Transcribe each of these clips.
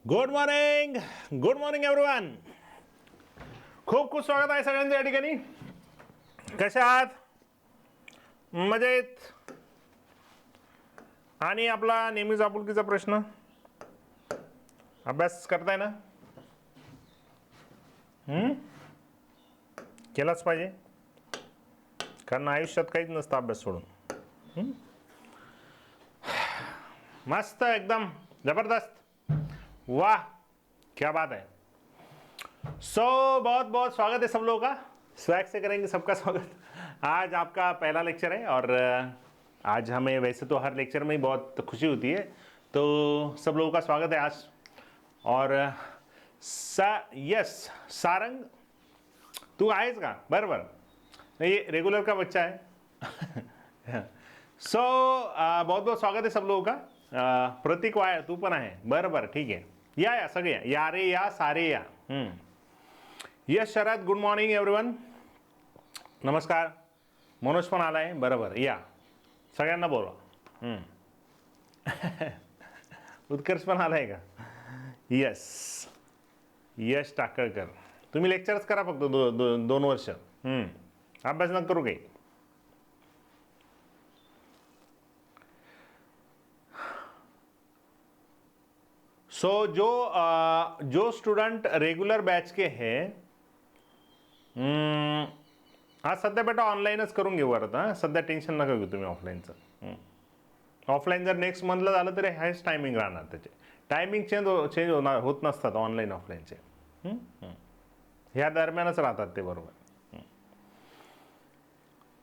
Good morning everyone. खूप खूप स्वागत आहे सगळ्यांचं या ठिकाणी. कसे आहात? मजेत. आणि आपला नेहमीच आपुलकीचा प्रश्न, अभ्यास करताय ना? केलाच पाहिजे, कारण आयुष्यात काहीच नसतं अभ्यास सोडून. मस्त, एकदम जबरदस्त. वाह, क्या बात है. बहुत बहुत स्वागत है सब लोगों का. स्वैग से करेंगे सबका स्वागत. आज आपका पहला लेक्चर है और आज हमें वैसे तो हर लेक्चर में ही बहुत खुशी होती है, तो सब लोगों का स्वागत है आज. और यस सारंग, तू आहेस का? बरोबर, ये रेगुलर का बच्चा है. बहुत बहुत स्वागत है सब लोगों का. प्रतीक वायर तू पण आहे. बरोबर, ठीक आहे. या सगळे या रे या सारे या. यस शरद, गुड मॉर्निंग एव्हरीवन. नमस्कार. मनोज पण आलाय. बरोबर, या सगळ्यांना बोलवा. उत्कर्ष पण आलाय का? यस यश टाकळकर, तुम्ही लेक्चरच करा फक्त 2 वर्ष. अभ्यास न करू काही. जो स्टूडेंट रेगुलर बैच के हैं, आज सध्या बेटा ऑनलाईनच करून घेऊ. आता सध्या टेन्शन नका घेऊ तुम्ही ऑफलाईनचं. ऑफलाईन जर नेक्स्ट मंथला झालं तरी हायच टायमिंग राहणार. त्याचे टायमिंग चेंज होत नसतात ऑनलाईन ऑफलाईनचे. ह्या दरम्यानच राहतात ते. बरोबर.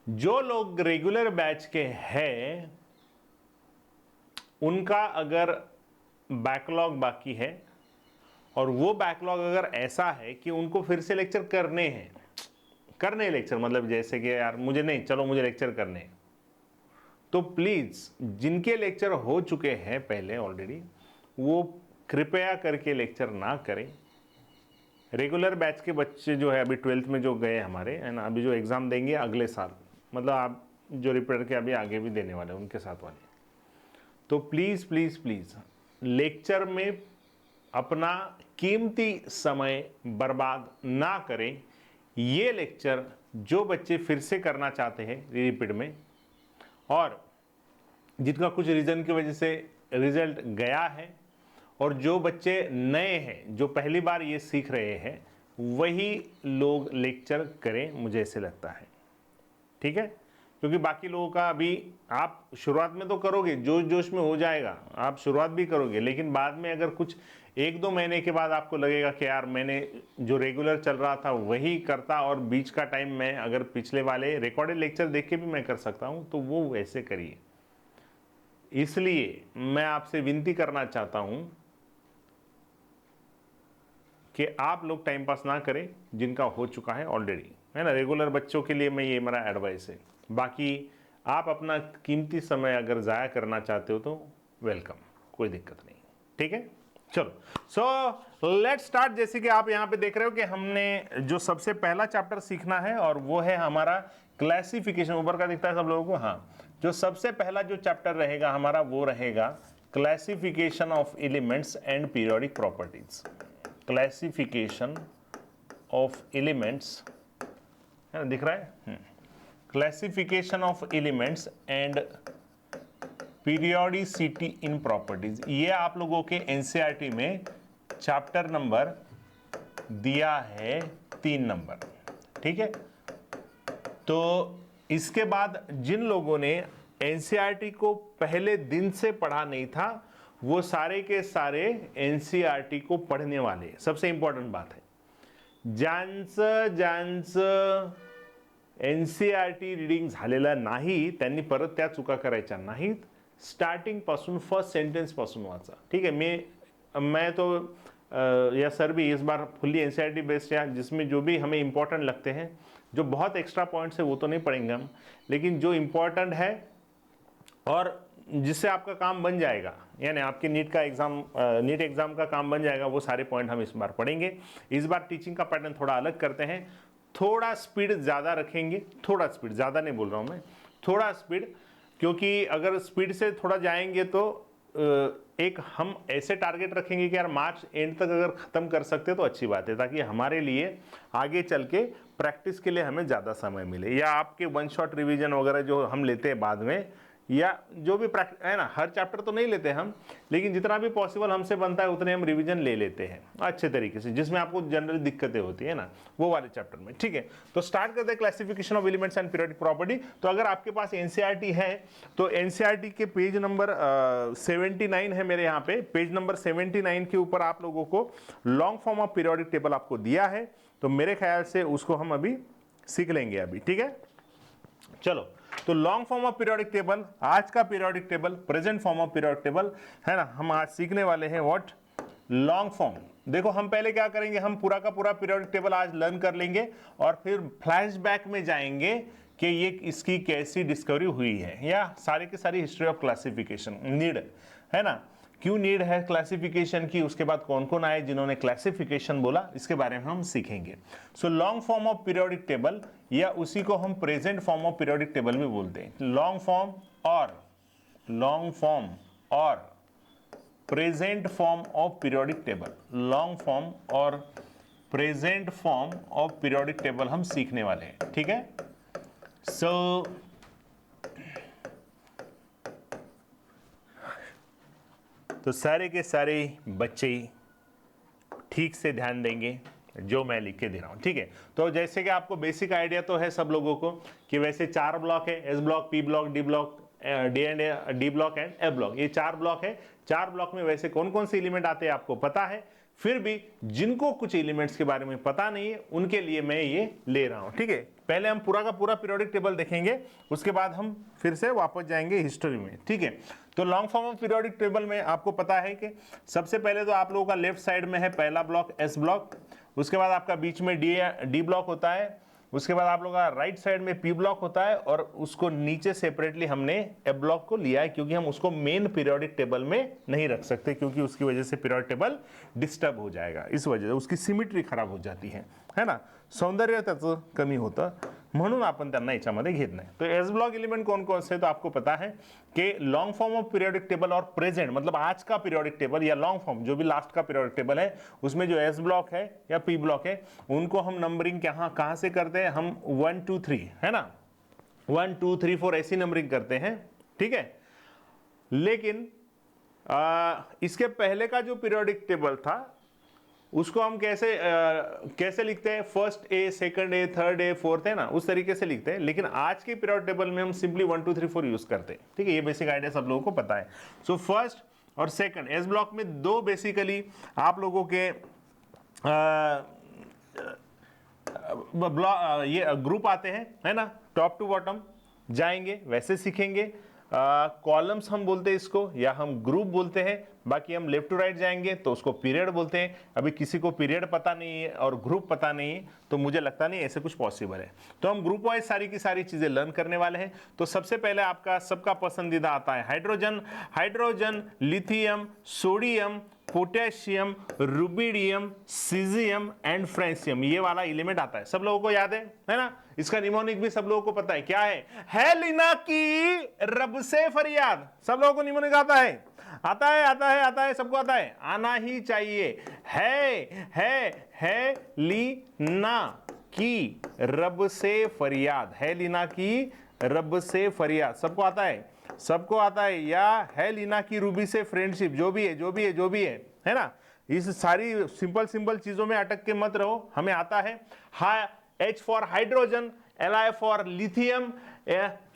जो लोग रेगुलर बैच के हैं उनका अगर बैकलॉग बाकी है और वो बैकलॉग अगर ऐसा है कि उनको फिर से लेक्चर करने लेक्चर, मतलब जैसे कि यार मुझे नहीं, चलो मुझे लेक्चर करने, तो प्लीज जिनके लेक्चर हो चुके हैं पहले ऑलरेडी, वो कृपया करके लेक्चर ना करें. रेगुलर बैच के बच्चे जो है अभी 12th में जो गए हमारे, है ना, अभी जो एग्ज़ाम देंगे अगले साल, मतलब आप जो रिपेयर के अभी आगे भी देने वाले उनके साथ वाले, तो प्लीज़ प्लीज़ प्लीज़ लेक्चर में अपना कीमती समय बर्बाद ना करें. ये लेक्चर जो बच्चे फिर से करना चाहते हैं रिपीट में, और जिनका कुछ रीज़न की वजह से रिजल्ट गया है, और जो बच्चे नए हैं जो पहली बार ये सीख रहे हैं, वही लोग लेक्चर करें, मुझे ऐसे लगता है. ठीक है, क्योंकि बाकी लोगों का अभी आप शुरुआत में तो करोगे, जोश जोश में हो जाएगा, आप शुरुआत भी करोगे, लेकिन बाद में अगर कुछ 1-2 महीने के बाद आपको लगेगा कि यार मैंने जो रेगुलर चल रहा था वही करता, और बीच का टाइम मैं अगर पिछले वाले रिकॉर्डेड लेक्चर देख के भी मैं कर सकता हूं, तो वो वैसे करिए. इसलिए मैं आपसे विनती करना चाहता हूं कि आप लोग टाइम पास ना करें जिनका हो चुका है ऑलरेडी, है ना. रेगुलर बच्चों के लिए मैं ये मेरा एडवाइस है. बाकी आप अपना कीमती समय अगर ज़ाया करना चाहते हो तो वेलकम, कोई दिक्कत नहीं. ठीक है, चलो लेट्स स्टार्ट. जैसे कि आप यहाँ पे देख रहे हो कि हमने जो सबसे पहला चैप्टर सीखना है, और वो है हमारा क्लासिफिकेशन. ऊपर का दिखता है सब लोगों को? हाँ, जो सबसे पहला जो चैप्टर रहेगा हमारा वो रहेगा classification of elements and periodic properties. Classification of elements, है ना, दिख रहा है? Classification of elements and periodicity in properties. ये आप लोगों के एनसीईआरटी में चैप्टर नंबर दिया है 3 नंबर. ठीक है, तो इसके बाद जिन लोगों ने एनसीईआरटी को पहले दिन से पढ़ा नहीं था, वो सारे के सारे एनसीईआरटी को पढ़ने वाले. सबसे इंपॉर्टंट बात है, ज्यांचं एनसीईआरटी रिडिंग झालेलं नाही त्यांनी परत त्या चुका करायच्या नाहीत. स्टार्टिंग पासून फर्स्ट सेंटेंस पासून वाचा. ठीक है, मैं तो या सर भी इस बार फुल्ली एनसीईआरटी बेस्ड है, जिसमें जो भी हमें इंपॉर्टेंट लगते हैं, जो बहुत एक्स्ट्रा पॉइंट्स है वो तो नहीं पढ़ेंगे हम, लेकिन जो इंपॉर्टेंट है और जिससे आपका काम बन जाएगा, यानी आपके नीट एग्जाम का काम बन जाएगा, वो सारे पॉइंट हम इस बार पढ़ेंगे. इस बार टीचिंग का पैटर्न थोड़ा अलग करते हैं, थोड़ा स्पीड ज़्यादा रखेंगे. थोड़ा स्पीड, ज़्यादा नहीं बोल रहा हूँ मैं, थोड़ा स्पीड, क्योंकि अगर स्पीड से थोड़ा जाएंगे तो एक हम ऐसे टारगेट रखेंगे कि यार मार्च एंड तक अगर ख़त्म कर सकते तो अच्छी बात है, ताकि हमारे लिए आगे चल के प्रैक्टिस के लिए हमें ज़्यादा समय मिले, या आपके वन शॉट रिवीजन वगैरह जो हम लेते हैं बाद में, या जो भी प्रैक्टिस है ना, हर चैप्टर तो नहीं लेते हम, लेकिन जितना भी पॉसिबल हमसे बनता है उतने हम रिवीजन ले लेते हैं अच्छे तरीके से, जिसमें आपको जनरली दिक्कतें होती है ना, वो वाले चैप्टर में। ठीक है, तो स्टार्ट करते हैं classification of elements and periodic property. तो अगर आपके पास एनसीईआरटी है तो एनसीईआरटी के पेज नंबर 79 है मेरे यहाँ पे, पेज नंबर 79 के ऊपर आप लोगों को long form of periodic table आपको दिया है, तो मेरे ख्याल से उसको हम अभी सीख लेंगे अभी। ठीक है, चलो, तो long form of periodic table, आज का periodic table, present form of periodic table है ना, हम आज सीखने वाले हैं व्हाट, लॉन्ग फॉर्म। देखो हम पहले क्या करेंगे, हम पूरा का पूरा पीरियोडिक टेबल आज लर्न कर लेंगे और फिर फ्लैशबैक में जाएंगे कि ये इसकी कैसी डिस्कवरी हुई है, या सारी की सारी हिस्ट्री ऑफ क्लासिफिकेशन नीड है ना, क्यों नीड है क्लासिफिकेशन की, उसके बाद कौन कौन आए जिन्होंने क्लासिफिकेशन बोला, इसके बारे में हम सीखेंगे। So long form of periodic table, या उसी को हम present form of periodic table भी बोलते हैं, लॉन्ग फॉर्म और present form of periodic table, long form और present form of periodic table हम सीखने वाले हैं। ठीक है, सो तो सारे के सारे बच्चे ठीक से ध्यान देंगे जो मैं लिख के दे रहा हूं। ठीक है, तो जैसे कि आपको बेसिक आइडिया तो है सब लोगों को कि वैसे 4 ब्लॉक है, S block, P block, D block, D block and A block, ये 4 ब्लॉक है। 4 ब्लॉक में वैसे कौन कौन से एलिमेंट आते हैं आपको पता है, फिर भी जिनको कुछ एलिमेंट्स के बारे में पता नहीं है उनके लिए मैं ये ले रहा हूं। ठीक है, पहले हम पूरा का पूरा पीरियोडिक टेबल देखेंगे, उसके बाद हम फिर से वापस जाएंगे हिस्ट्री में। ठीक है, तो long form of periodic table में आपको पता है कि सबसे पहले तो आप लोगों का लेफ्ट साइड में है पहला ब्लॉक एस ब्लॉक, उसके बाद आपका बीच में डी ब्लॉक होता है, उसके बाद आप लोगों का राइट साइड में पी ब्लॉक होता है, और उसको नीचे सेपरेटली हमने ए ब्लॉक को लिया है, क्योंकि हम उसको मेन पीरियोडिक टेबल में नहीं रख सकते, क्योंकि उसकी वजह से पीरियोडिक टेबल डिस्टर्ब हो जाएगा, इस वजह से उसकी सिमेट्री खराब हो जाती है ना, सौंदर्य त्याचं कमी होतं, म्हणून आपण त्यांना याच्यामध्ये घेत नाही। तो एस ब्लॉक एलिमेंट कौन कौन से, तो आपको पता है कि long form of periodic table और प्रेजेंट मतलब आज का पीरियोडिक टेबल या लॉन्ग फॉर्म जो भी लास्ट का पीरियोडिक टेबल है, उसमें जो एस ब्लॉक है या पी ब्लॉक है, उनको हम नंबरिंग कहाँ से करते हैं, हम 1 2 3 है ना, 1 2 3 4 ऐसी नंबरिंग करते हैं। ठीक है, लेकिन इसके पहले का जो पीरियोडिक टेबल था उसको हम कैसे लिखते हैं, first A, second A, third A, fourth है ना, उस तरीके से लिखते हैं, लेकिन आज के पीरियोडिक टेबल में हम सिंपली 1 2 3 4 यूज करते हैं। ठीक है, ये बेसिक आइडिया सब लोगों को पता है। सो फर्स्ट और सेकंड एस ब्लॉक में 2 बेसिकली आप लोगों के ये ग्रुप आते हैं, है ना, टॉप टू बॉटम जाएंगे, वैसे सीखेंगे। कॉलम्स हम बोलते हैं इसको, या हम ग्रुप बोलते हैं, बाकी हम लेफ्ट टू राइट जाएंगे तो उसको पीरियड बोलते हैं। अभी किसी को पीरियड पता नहीं है और ग्रुप पता नहीं है, तो मुझे लगता नहीं ऐसे कुछ पॉसिबल है, तो हम ग्रुप वाइज सारी की सारी चीजें लर्न करने वाले हैं। तो सबसे पहले आपका सबका पसंदीदा आता है hydrogen, lithium, sodium, potassium, rubidium, caesium and francium, ये वाला एलिमेंट आता है, सब लोगों को याद है ना। इसका निमोनिक भी सब लोगों को पता है, क्या है लीना की रब से फरियाद, सब लोगों को निमोनिक आता है, सबको आता है, आना ही चाहिए। है लीना की रब से फरियाद, है लीना की रब से फरियाद, सबको आता है, या है लीना की रूबी से फ्रेंडशिप, जो भी है ना। इस सारी सिंपल चीजों में अटक के मत रहो, हमें आता है। H for hydrogen, Li for lithium,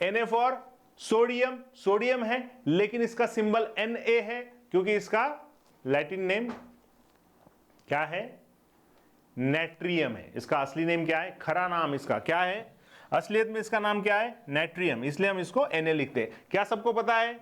Na for sodium है, लेकिन इसका सिंबल Na है, क्योंकि इसका लैटिन नेम क्या है, नेट्रियम है। इसका असली नेम क्या है, खरा नाम इसका क्या है, असलियत में इसका नाम क्या है, नेट्रियम, इसलिए हम इसको Na लिखते हैं। क्या सबको पता है,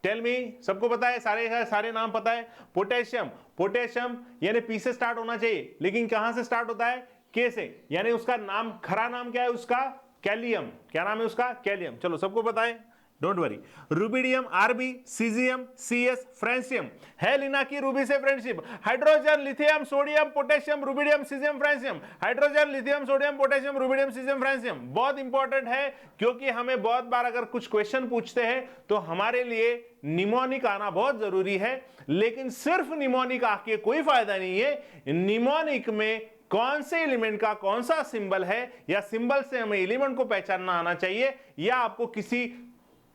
टेल मी, सबको पता है, सारे नाम पता है। पोटेशियम यानी पी से स्टार्ट होना चाहिए, लेकिन कहां से स्टार्ट होता है, के से, यानी उसका नाम खरा नाम क्या है, उसका कैलियम, क्या नाम है उसका, कैलियम। चलो सबको पता है। Don't worry. Rubidium RB, caesium, CS, francium है लीना की रूबी से friendship. Hydrogen, lithium, sodium, potassium, rubidium, caesium, francium. Hydrogen, lithium, sodium, potassium, rubidium, caesium, francium बहुत इंपॉर्टेंट है, क्योंकि हमें बहुत बार अगर कुछ क्वेश्चन पूछते हैं तो हमारे लिए निमोनिक आना बहुत जरूरी है। लेकिन सिर्फ निमोनिक आके कोई फायदा नहीं है। निमोनिक में कौन से एलिमेंट का कौन सा सिंबल है, या सिंबल से हमें एलिमेंट को पहचानना आना चाहिए, या आपको किसी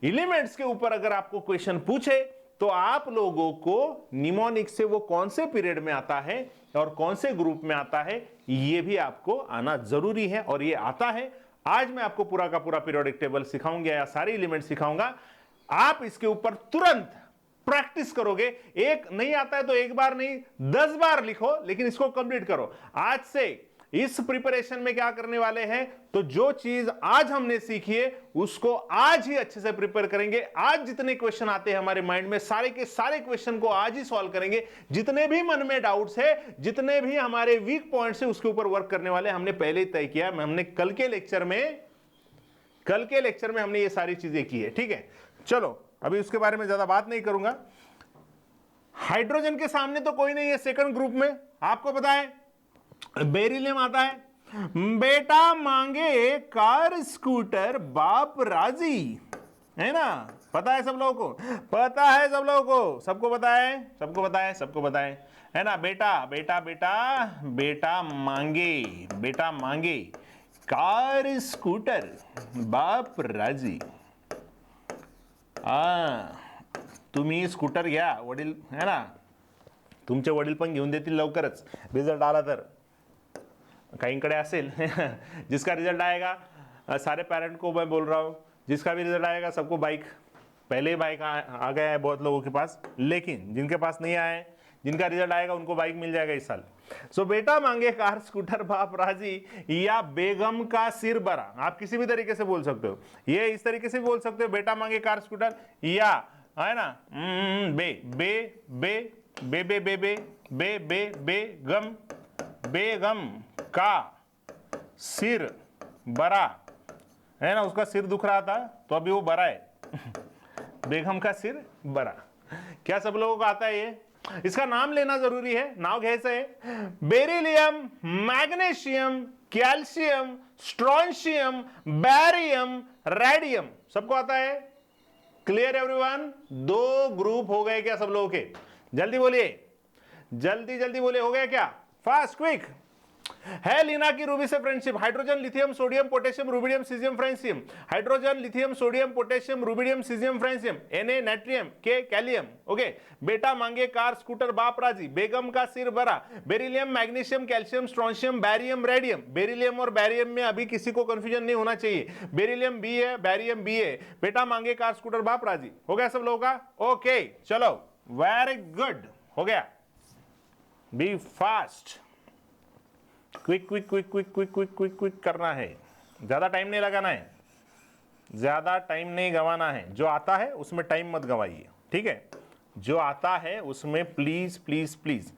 एलिमेंट्स के ऊपर अगर आपको क्वेश्चन पूछे तो आप लोगों को निमोनिक से वो कौन से पीरियड में आता है और कौन से ग्रुप में आता है, ये भी आपको आना जरूरी है, और ये आता है। आज मैं आपको पूरा का पूरा पीरियोडिक टेबल सिखाऊंगा या सारे एलिमेंट सिखाऊंगा। आप इसके ऊपर तुरंत प्रैक्टिस करोगे। एक नहीं आता है तो एक बार नहीं 10 बार लिखो, लेकिन इसको कंप्लीट करो। आज से इस प्रिपरेशन में क्या करने वाले हैं, तो जो चीज आज हमने सीखी है उसको आज ही अच्छे से प्रिपेयर करेंगे। आज जितने क्वेश्चन आते हैं हमारे माइंड में, सारे के सारे क्वेश्चन को आज ही सॉल्व करेंगे। जितने भी मन में डाउट्स है, जितने भी हमारे वीक पॉइंट्स है, उसके ऊपर वर्क करने वाले हमने पहले ही तय किया। हमने कल के लेक्चर में हमने ये सारी चीजें की है। ठीक है, चलो अभी उसके बारे में ज्यादा बात नहीं करूंगा। हाइड्रोजन के सामने तो कोई नहीं है सेकंड ग्रुप में, आपको पता है। बेरिलियम आता है। बेटा मांगे कार स्कूटर बाप राजी, है ना, पता है सब लोगों को, पता है सब लोगों को, सबको पता है, सबको पता है, सबको पता है ना। बेटा बेटा बेटा बेटा मांगे कार स्कूटर बाप राजी। तुम्ही स्कूटर घ्या, वडील है ना, तुमचे वडील पण घेऊन देतील लवकरच, रिझल्ट आला तर। काहींकडे असेल जिसका रिजल्ट आएगा, सारे पेरेंट को मैं बोल रहा हूँ, जिसका भी रिजल्ट आएगा सबको बाइक, पहले ही बाइक आ गया है बहुत लोगों के पास, लेकिन जिनके पास नहीं आया है, जिनका रिजल्ट आएगा उनको बाइक मिल जाएगा इस साल। सो बेटा मांगे कार स्कूटर बाप राजी, या बेगम का सिर बरा, आप किसी भी तरीके से बोल सकते हो, ये इस तरीके से बोल सकते हो, बेटा मांगे कार स्कूटर, या है ना बे बे बे बे बे बे बे बे बे बेगम, बेगम का सिर बरा, है ना, उसका सिर दुख रहा था तो अभी वो बरा है बेगम का सिर बरा। क्या सब लोगों को आता है ये? इसका नाम लेना जरूरी है, नाव घ्यायचं है। Beryllium, magnesium, calcium, strontium, barium, radium, सबको आता है? Clear everyone? 2 ग्रुप हो गए क्या सब लोगों के? जल्दी बोलिए, जल्दी जल्दी बोलिए, हो गया क्या? Fast quick. है लीना की रूबी से friendship. Hydrogen, lithium, sodium, potassium, rubidium, caesium, francium. Hydrogen, lithium, sodium, potassium, rubidium, caesium, francium. Na नाइट्रियम, K कैलियम। Okay, बेटा मांगे कार स्कूटर बाप राजी, बेगम का सिर बरा। Beryllium, magnesium, calcium, strontium, barium, radium. Beryllium और बैरियम में अभी किसी को कंफ्यूजन नहीं होना चाहिए, बेरिलियम बी है, बैरियम बी है। बेटा मांगे कार स्कूटर बाप राजी, हो गया सब लोगों का? ओके चलो, वेरी गुड, हो गया। Be fast, quick quick quick quick quick quick quick quick करना है, ज्यादा टाइम नहीं लगाना है, ज्यादा टाइम नहीं गंवाना है। जो आता है उसमें टाइम मत गंवाइए, ठीक है? जो आता है उसमें प्लीज प्लीज प्लीज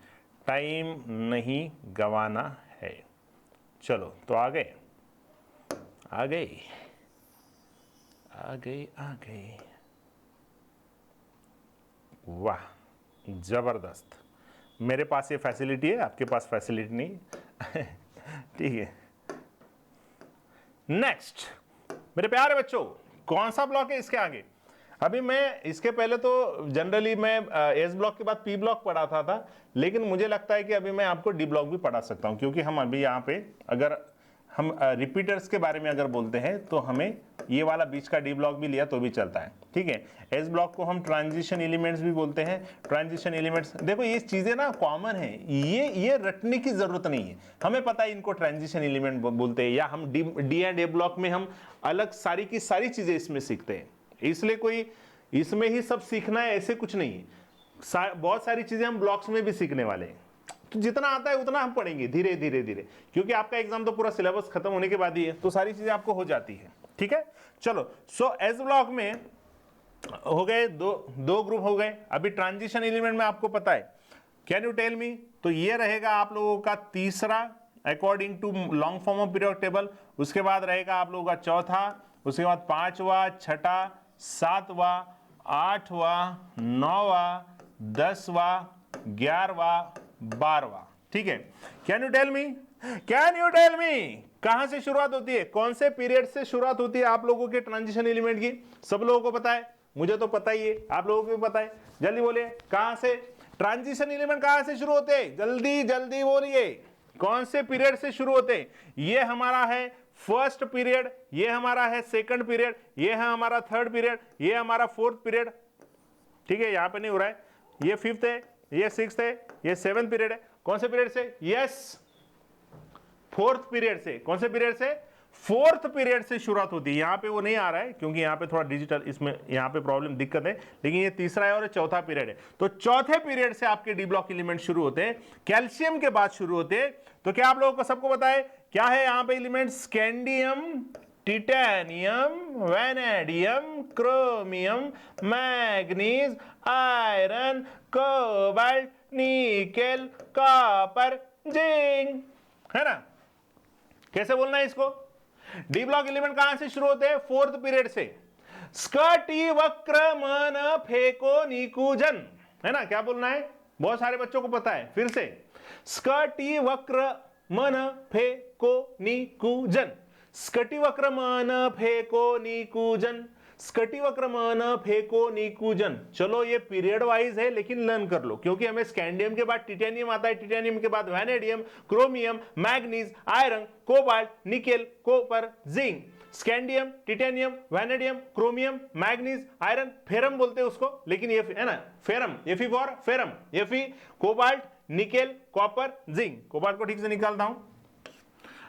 टाइम नहीं गंवाना है। चलो तो आ गए आ गए आ गए आ गए, वाह जबरदस्त। मेरे पास ये फैसिलिटी है, आपके पास फैसिलिटी नहीं ठीक है। नेक्स्ट मेरे प्यारे बच्चों, कौन सा ब्लॉक है इसके आगे? अभी मैं इसके पहले तो जनरली मैं एस ब्लॉक के बाद पी ब्लॉक पढ़ाता था, लेकिन मुझे लगता है कि अभी मैं आपको डी ब्लॉक भी पढ़ा सकता हूं, क्योंकि हम अभी यहाँ पे अगर हम रिपीटर्स के बारे में अगर बोलते हैं तो हमें ये वाला बीच का डी ब्लॉक भी लिया तो भी चलता है, ठीक है? एस ब्लॉक को हम ट्रांजिशन एलिमेंट्स भी बोलते हैं। ट्रांजिशन एलिमेंट्स, देखो ये चीजें ना कॉमन है, ये रटने की जरूरत नहीं है, हमें पता है इनको ट्रांजिशन एलिमेंट बोलते हैं, या हम डी एंड ए ब्लॉक में हम अलग सारी की सारी चीजें इसमें सीखते हैं, इसलिए कोई इसमें ही सब सीखना है ऐसे कुछ नहीं है। बहुत सारी चीजें हम ब्लॉक्स में भी सीखने वाले हैं, तो जितना आता है उतना हम पढ़ेंगे धीरे धीरे धीरे, क्योंकि आपका एग्जाम तो पूरा सिलेबस खत्म होने के बाद ही है, तो सारी चीजें आपको हो जाती है, ठीक है? चलो, सो एस ब्लॉक में हो गए दो ग्रुप हो गए। अभी ट्रांजिशन एलिमेंट में आपको पता है, कैन यू टेल मी? तो ये रहेगा आप लोगों का तीसरा according to long form of periodic table, उसके बाद रहेगा आप लोगों का चौथा, उसके बाद पांचवा, छठा, 7वां, 8वां, 9वां, 10वां, 11वां, 12वां। ठीक है, can you tell me, can you tell me कहां से शुरुआत होती है, कौन से पीरियड से शुरुआत होती है आप लोगों के ट्रांजिशन एलिमेंट की? सब लोगों को पता है, मुझे तो पता ही है, आप लोगों को भी पता है। जल्दी बोलिए, कहां से ट्रांजिशन एलिमेंट कहां से शुरू होते हैं? जल्दी जल्दी बोलिए, कौन से पीरियड से शुरू होते हैं? ये हमारा है फर्स्ट पीरियड, ये हमारा है सेकंड पीरियड, ये है हमारा थर्ड पीरियड, ये हमारा फोर्थ पीरियड। ठीक है, यहां पे नहीं हो रहा है, ये फिफ्थ है, ये सिक्स्थ है, ये सेवेंथ पीरियड है। कौन से पीरियड से? यस, फोर्थ पीरियड से। कौन से पीरियड से? फोर्थ पीरियड से शुरुआत होती है। यहां पे वो नहीं आ रहा है क्योंकि यहां पे थोड़ा डिजिटल, इसमें यहां पे प्रॉब्लम, दिक्कत है, लेकिन ये तीसरा है और चौथा पीरियड है। तो चौथे पीरियड से आपके डी ब्लॉक एलिमेंट शुरू होते हैं, कैल्शियम के बाद शुरू होते हैं। तो क्या आप लोगों को सबको पता है क्या है यहां पे element? Scandium, titanium, vanadium, chromium, manganese, iron, cobalt, nickel, copper, zinc, है ना? कैसे बोलना है इसको? डी ब्लॉक एलिमेंट कहां से शुरू होते हैं? फोर्थ पीरियड से। स्कटी वक्र मन फेको निकुजन, है ना? क्या बोलना है? बहुत सारे बच्चों को पता है, फिर से। स्कटी वक्र मन फेको निकुजन, स्कटी वक्र मन फेको निकुजन, स्कटी वक्र मन फेको निकुजन। चलो ये पीरियड वाइज है लेकिन लर्न कर लो, क्योंकि हमें स्कैंडियम के बाद टिटेनियम आता है, टिटेनियम के बाद vanadium, chromium, manganese, iron, cobalt, nickel, copper, zinc. Scandium, titanium, vanadium, chromium, manganese, iron, ferrum बोलते हैं उसको, लेकिन ये है ना ferrum, F E for ferrum, F E, cobalt, nickel, copper, zinc. Cobalt को ठीक से निकालता हूं।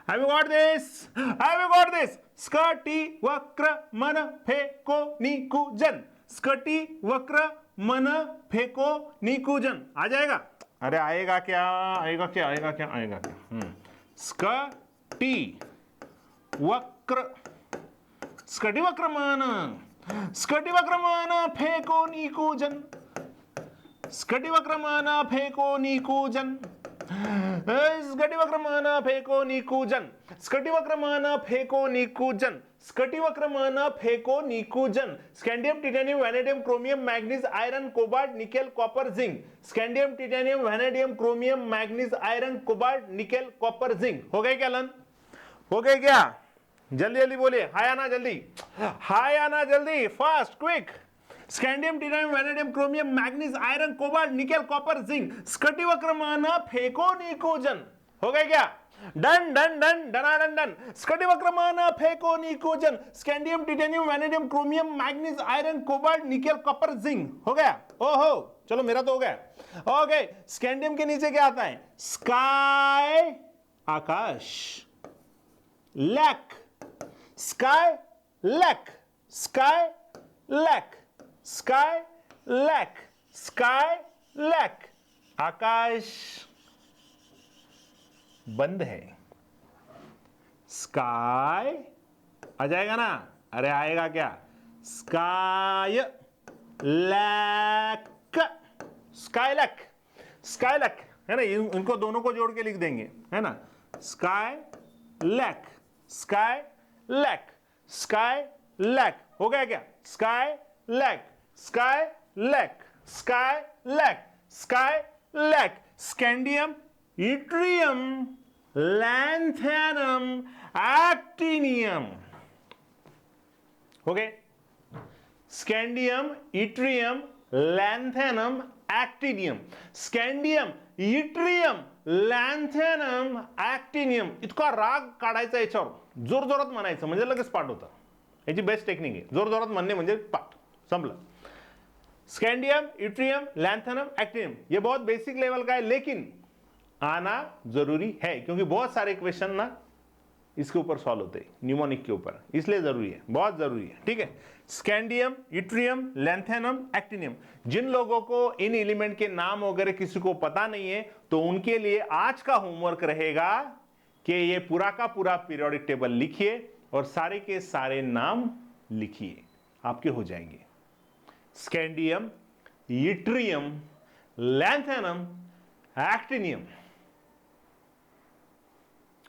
Have you got this? Have you got this? Scotty वक्र मन फेको निकुजन, स्कटी वक्र मन फेको निकुजन। आ जाएगा? अरे आएगा क्या, आएगा क्या, आएगा क्या, आएगा क्या? स्कटी वक्र, स्कटी वक्र मन, स्कटी वक्र मन फेको निकुजन, स्कटी वक्र मन फेको निकुजन, स्कटी वक्र मन फेको निकुजन, स्कटी वक्र मन फेको निकुजन, स्कटी वक्र मन फेको निकुजन। Scandium, titanium, vanadium, chromium, manganese, iron, cobalt, nickel, copper, zinc. Scandium, titanium, vanadium, chromium, manganese, iron, cobalt, nickel, copper, zinc. हो गए क्या लन? हो गए क्या? जल्दी जल्दी बोलिए, हाय आना जल्दी, हाय आना जल्दी, fast quick. Scandium, titanium, vanadium, chromium, manganese, iron, cobalt, nickel, copper, zinc. स्कटी वक्र मन फेको निकुजन। हो गए क्या? डन डन डन डना डन डन। स्कटी वक्र मन फेको निकुजन, scandium, titanium, vanadium, chromium, manganese, iron, cobalt, nickel, copper, zinc. हो गया? ओहो, चलो मेरा तो हो गया। ओके, स्कैंडियम के नीचे क्या आता है? स्काई, आकाश, lack, sky lack, sky lack, sky lack, sky lack. आकाश बंद है, स्काई आ जाएगा ना? अरे आएगा क्या? Sky lack, sky lack, sky lack, है ना? इनको दोनों को जोड़ के लिख देंगे, है ना? Sky lack, sky lack, sky lack. हो गया क्या? Sky lack, sky lack, sky lack, sky lack. Scandium, yttrium, lanthanum, actinium. हो गए? Scandium, yttrium, lanthanum, actinium. Scandium, yttrium, lanthanum, actinium. इतका राग काढायचा याच्यावर, जोर जोरात म्हणायचं म्हणजे लगेच पाठ होतं. याची बेस्ट टेक्निक आहे, जोर जोरात म्हणणे म्हणजे पाठ संपलं. स्कैंडियम, इट्रियम, लैंथेनम, एक्टिनियम, ये बहुत बेसिक लेवल का है लेकिन आना जरूरी है क्योंकि बहुत सारे क्वेश्चन ना इसके ऊपर सॉल्व होते हैं न्यूमोनिक के ऊपर, इसलिए जरूरी है, बहुत जरूरी है. ठीक है. Scandium, yttrium, lanthanum, actinium. जिन लोगों को इन एलिमेंट के नाम वगैरह किसी को पता नहीं है तो उनके लिए आज का होमवर्क रहेगा कि ये पूरा का पूरा पीरियोडिक टेबल लिखिए और सारे के सारे नाम लिखिए, आपके हो जाएंगे. Scandium, yttrium, lanthanum, actinium.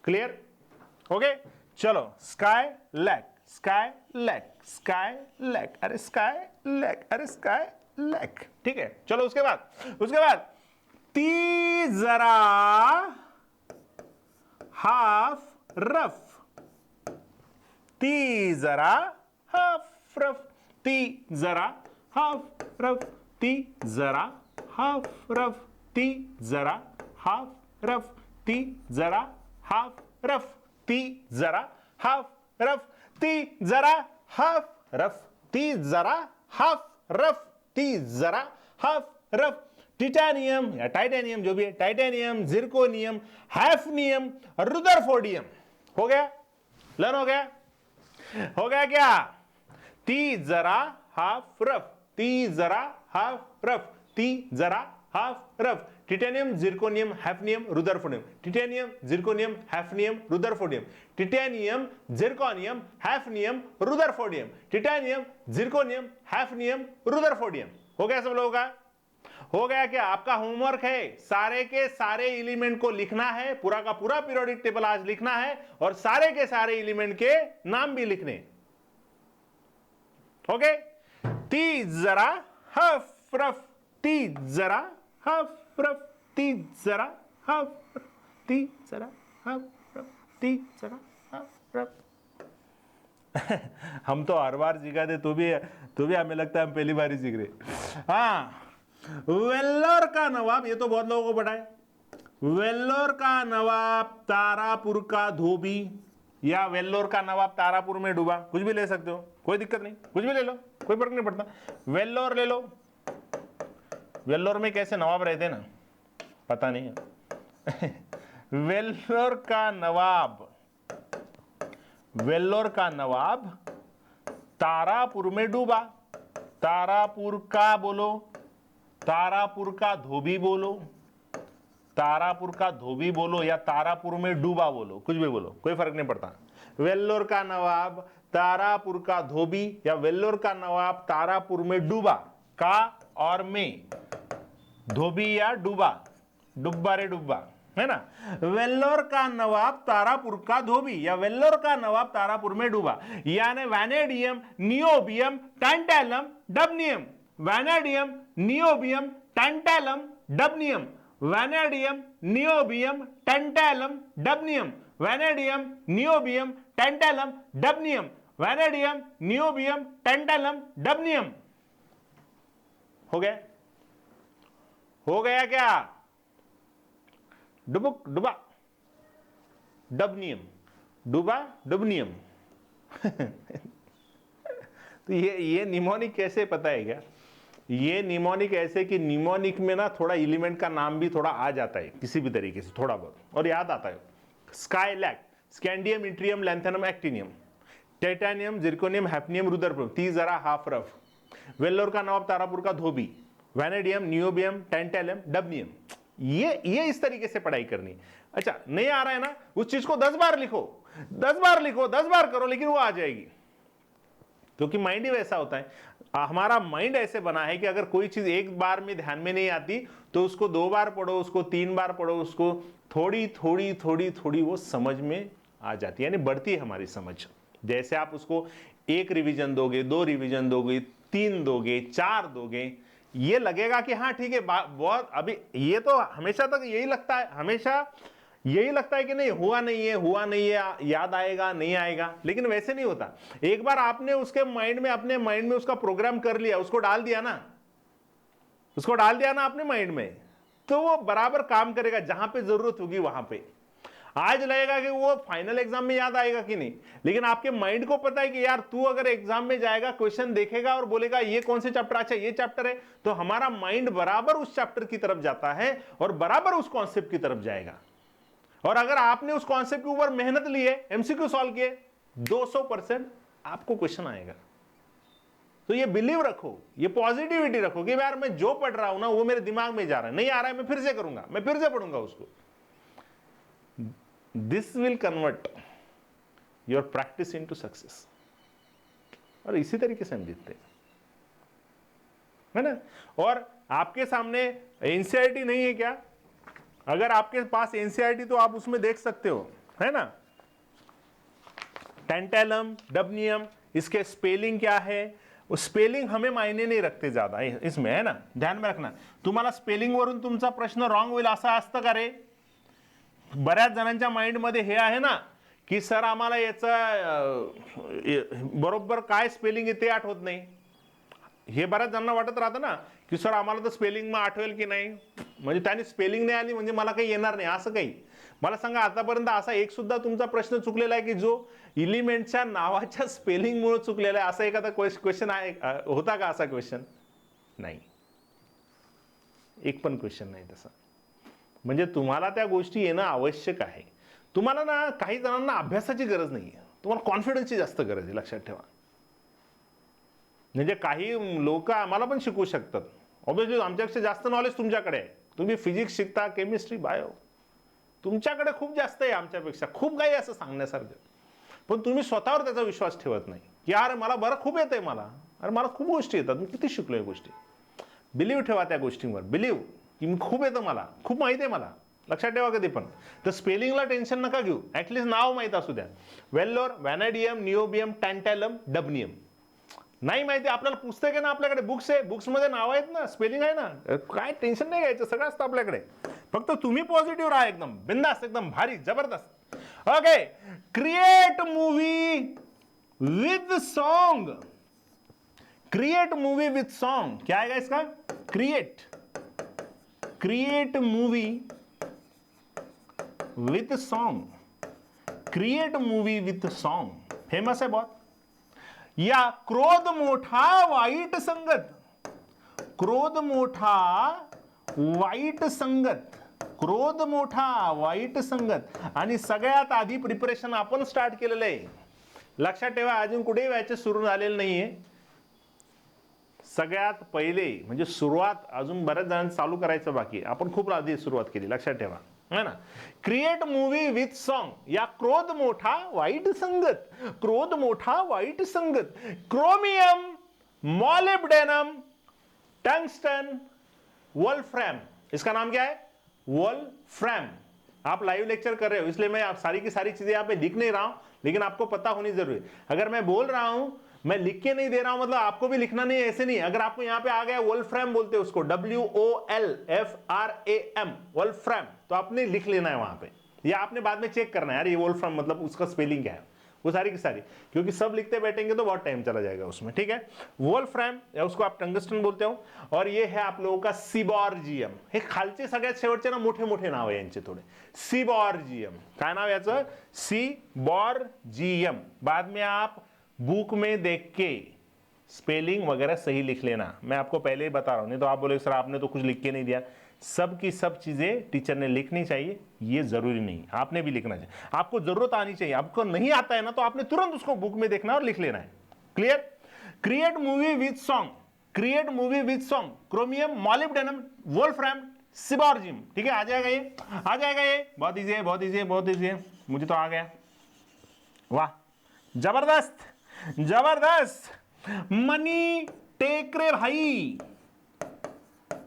Clear? Okay. चलो, sky lack, sky lack, sky lack, अरे स्काई लैक, अरे स्काई लैक। ठीक है, चलो उसके बाद ती जरा हाफ रफ, ती जरा हाफ रफ, ती जरा हाफ रफ, ती जरा हाफ रफ, ती जरा हाफ रफ, ती जरा हाफ रफ, ती जरा हाफ रफ, ती जरा हाफ रफ, ती जरा हाफ रफ, ती जरा हाफ रफ। टिटेनियम या टाइटेनियम जो भी है, टाइटेनियम, जिरकोनियम, हैफनियम, रुदरफोर्डियम। हो गया, लर्न हो गया, हो गया क्या? ती जरा हाफ रफ, ती जरा हाफ रफ, ती जरा half rough. Titanium, zirconium, hafnium, rutherfordium, titanium, zirconium, hafnium, rutherfordium, titanium, zirconium, hafnium, rutherfordium, titanium, zirconium, hafnium, rutherfordium. हो गया सब लोगों का? हो गया क्या? आपका होमवर्क है सारे के सारे एलिमेंट को लिखना है, पूरा का पूरा पीरियोडिक टेबल आज लिखना है और सारे के सारे एलिमेंट के नाम भी लिखने। ओके, ती जरा हाफ रफ, ती जरा हाफ रफ, ती जरा हाफ रफ, ती जरा हाफ रफ, ती जरा हाफ रफ। हम तो हर बार सीखा थे, तो भी हमें लगता है हम पहली बार ही सीख रहे। हाँ, वेल्लोर का नवाब, ये तो बहुत लोगों को पता है। वेल्लोर का नवाब तारापुर का धोबी, या वेल्लोर का नवाब तारापुर में डूबा, कुछ भी ले सकते हो, कोई दिक्कत नहीं, कुछ भी ले लो, कोई फर्क नहीं पड़ता। वेल्लोर ले लो, वेल्लोर में कैसे नवाब रहते ना, पता नहीं है। वेल्लोर का नवाब, वेल्लोर का नवाब तारापुर में डूबा। तारापुर का बोलो, तारापुर का धोबी बोलो, तारापुर का धोबी बोलो या तारापुर में डूबा बोलो, कुछ भी बोलो, कोई फर्क नहीं पड़ता। वेल्लोर का नवाब तारापुर का धोबी या वेल्लोर का नवाब तारापुर में डूबा, का और में, धोबी या डूबा, डुब्बा रे डुब्बा, है ना। वेल्लोर का नवाब तारापुर का धोबी या वेल्लोर का नवाब तारापुर में डूबा, यानी vanadium, niobium, tantalum, dubnium, vanadium, niobium, tantalum, dubnium, vanadium, niobium, tantalum, dubnium, vanadium, niobium, tantalum, dubnium, vanadium, niobium, tantalum, dubnium. हो गया? हो गया क्या? डुबुक डुबा, डबनियम, डुबा डुबनियम। तो ये निमोनिक कैसे पता है क्या? ये निमोनिक ऐसे कि निमोनिक में ना थोड़ा एलिमेंट का नाम भी थोड़ा आ जाता है किसी भी तरीके से, थोड़ा बहुत, और याद आता है। Sky lack, scandium, yttrium, lanthanum, actinium, titanium, zirconium, hafnium, rutherfordium, ती जरा हाफ रफ, वेल्लोर का नवाब तारापुर का धोबी, वैनेडियम, नियोबियम, टैंटैलम, डबनियम। ये इस तरीके से पढ़ाई करनी। अच्छा, नहीं आ रहा है ना, उस चीज को 10 बार लिखो, 10 बार लिखो, 10 बार करो, लेकिन वो आ जाएगी, क्योंकि माइंड ही वैसा होता है। हमारा माइंड ऐसे बना है कि अगर कोई चीज एक बार में ध्यान में नहीं आती तो उसको 2 बार पढ़ो, उसको 3 बार पढ़ो, उसको थोड़ी थोड़ी थोड़ी थोड़ी वो समझ में आ जाती है, यानी बढ़ती है हमारी समझ। जैसे आप उसको 1 रिवीजन दोगे, 2 रिवीजन दोगे, 3 दोगे, 4 दोगे, ये लगेगा कि हाँ ठीक है बहुत। अभी ये तो हमेशा तक यही लगता है, हमेशा यही लगता है कि नहीं हुआ नहीं है, याद आएगा नहीं आएगा, लेकिन वैसे नहीं होता। एक बार आपने उसके माइंड में, अपने माइंड में उसका प्रोग्राम कर लिया, उसको डाल दिया ना, उसको डाल दिया ना अपने माइंड में, तो वो बराबर काम करेगा। जहां पे जरूरत होगी वहां पे। आज लगेगा कि वो फाइनल एग्जाम में याद आएगा कि नहीं, लेकिन आपके माइंड को पता है कि यार तू अगर एग्जाम में जाएगा, क्वेश्चन देखेगा और बोलेगा ये कौन से चैप्टर, अच्छा ये चैप्टर है, तो हमारा माइंड बराबर उस चैप्टर की तरफ जाता है और बराबर उस कॉन्सेप्ट की तरफ जाएगा। और अगर आपने उस कॉन्सेप्ट के ऊपर मेहनत ली है, एमसीक्यू सॉल्व किए, 200% आपको क्वेश्चन आएगा। तो ये बिलीव रखो, ये पॉजिटिविटी रखो कि यार मैं जो पढ़ रहा हूं ना वो मेरे दिमाग में जा रहा है, नहीं आ रहा है मैं फिर से करूंगा, मैं फिर से पढ़ूंगा उसको। This will convert your practice into success. और इसी तरीके से हम जीतते है ना। और आपके सामने एनसीईआरटी नहीं है क्या? अगर आपके पास एनसीईआरटी तो आप उसमें देख सकते हो, है ना। टैंटैलम, डबनियम, इसके स्पेलिंग क्या है? स्पेलिंग हमें मायने नाही रखते ज्यादा इसमें, है ना, ध्यान में रखना. तुम्हाला स्पेलिंग वरून तुमचा प्रश्न रॉंग होईल असं असतं का रे? बऱ्याच जणांच्या माइंड मध्ये हे आहे ना की सर आम्हाला याचा बरोबर काय स्पेलिंग आहे ते आठवत नाही. हे बऱ्याच जणांना वाटत राहतं ना की सर आम्हाला तर स्पेलिंग मग आठवेल की नाही, म्हणजे त्याने स्पेलिंग नाही आली म्हणजे मला काही येणार नाही असं काही. मला सांगा आतापर्यंत असा एक सुद्धा तुमचा प्रश्न चुकलेला आहे की जो एलिमेंटच्या नावाच्या स्पेलिंग मुळे चुकलेला आहे, असा एखादा क्वेश्चन आहे होता का? असा क्वेश्चन नाही, एक पण क्वेश्चन नाही तसा. म्हणजे तुम्हाला त्या गोष्टी येणं आवश्यक आहे. तुम्हाला ना काही जणांना अभ्यासाची गरज नाही आहे, तुम्हाला कॉन्फिडन्सची जास्त गरज आहे, लक्षात ठेवा. म्हणजे काही लोक आम्हाला पण शिकवू शकतात, ऑब्विसली आमच्यापेक्षा जास्त नॉलेज तुमच्याकडे आहे. तुम्ही फिजिक्स शिकता, केमिस्ट्री, बायो, तुमच्याकडे खूप जास्त आहे आमच्यापेक्षा, खूप काही असं सांगण्यासारखं. पण तुम्ही स्वतःवर त्याचा विश्वास ठेवत नाही की यार मला बरं खूप येतंय, मला अरे मला खूप गोष्टी येतात, मी किती शिकलोय गोष्टी. बिलीव्ह ठेवा त्या गोष्टींवर, बिलीव्ह की मी खूप येतं, मला खूप माहिती आहे मला, लक्षात ठेवा कधी पण. तर स्पेलिंगला टेन्शन नका घेऊ, ऍटलीस्ट नाव माहित असू द्या. वेल्लोर, व्हॅनेडियम, निओबियम, टॅन्टॅलम, डबनियम. नाही माहिती आपल्याला पुस्तक आहे ना, आपल्याकडे बुक्स आहे, बुक्स मध्ये नाव आहेत ना, स्पेलिंग आहे ना, काय टेन्शन नाही घ्यायचं, सगळं असतं आपल्याकडे. फक्त तुम्ही पॉझिटिव्ह राहा, एकदम बिंदास, एकदम भारी जबरदस्त. Okay, create movie with song. Create movie with song क्या आएगा इसका? Create movie with song. Create movie with song famous है बहुत. या क्रोध मोठा वाईट संगत. क्रोध मोठा वाईट संगत. क्रोध मोठा वाईट संगत. आणि सगळ्यात आधी प्रिपरेशन आपण स्टार्ट केलेलं आहे, लक्षात ठेवा. अजून कुठेही व्याचे सुरू झालेलं नाहीये. सगळ्यात पहिले म्हणजे सुरुवात अजून बऱ्याच जणांना चालू करायचं बाकी, आपण खूप आधी सुरुवात केली, लक्षात ठेवा, है ना. Create movie with song. या क्रोध मोठा वाईट संगत. क्रोध मोठा वाईट संगत. Chromium, molybdenum, tungsten, wolfram. इसका नाम क्या है? वोल्फ्रैम. आप लाइव लेक्चर कर रहे हो इसलिए मैं आप सारी की सारी चीजें यहाँ पे लिख नहीं रहा हूं, लेकिन आपको पता होनी जरूरी है. अगर मैं बोल रहा हूं, मैं लिख के नहीं दे रहा हूं, मतलब आपको भी लिखना नहीं है, ऐसे नहीं. अगर आपको यहां पे आ गया वोल्फ्रैम बोलते हैं उसको, WOLFRAM, वोल्फ्रैम, तो आपने लिख लेना है वहां पे, या आपने बाद में चेक करना है यार ये वोल्फ्रैम मतलब उसका स्पेलिंग क्या है, वो सारी की सारी, क्योंकि सब लिखते बैठेंगे तो बहुत टाइम चला जाएगा उसमें, ठीक है. वोल्फ्रैम या उसको आप टंगस्टन बोलते हो. और ये है आप लोगों का सीबॉर्जियम. हे खालचे सगळ्यात शेवटचे ना मोठे मोठे नाव आहे यांचे थोडे. सीबॉर्जियम, काय नाव याचं? सीबॉर्जियम. बाद में आप बुक में देख के स्पेलिंग वगैरह सही लिख लेना, मैं आपको पहले ही बता रहा हूं, नहीं तो आप बोले सर आपने तो कुछ लिख के नहीं दिया. सब की सब चीजें टीचर ने लिखनी चाहिए, ये जरूरी नहीं, आपने भी लिखना चाहिए. आपको जरूरत आनी चाहिए, आपको नहीं आता है ना तो आपने तुरंत उसको बुक में देखना और लिख लेना है. Clear. Create movie with song. Create movie with song. Chromium, molybdenum, wolfram, seaborgium. ठीक है, आ जाएगा ये, आ जाएगा ये. बहुत इजी है, बहुत इजी है, बहुत इजी है. मुझे तो आ गया. वाह, जबरदस्त जबरदस्त. मनी टेक रे भाई,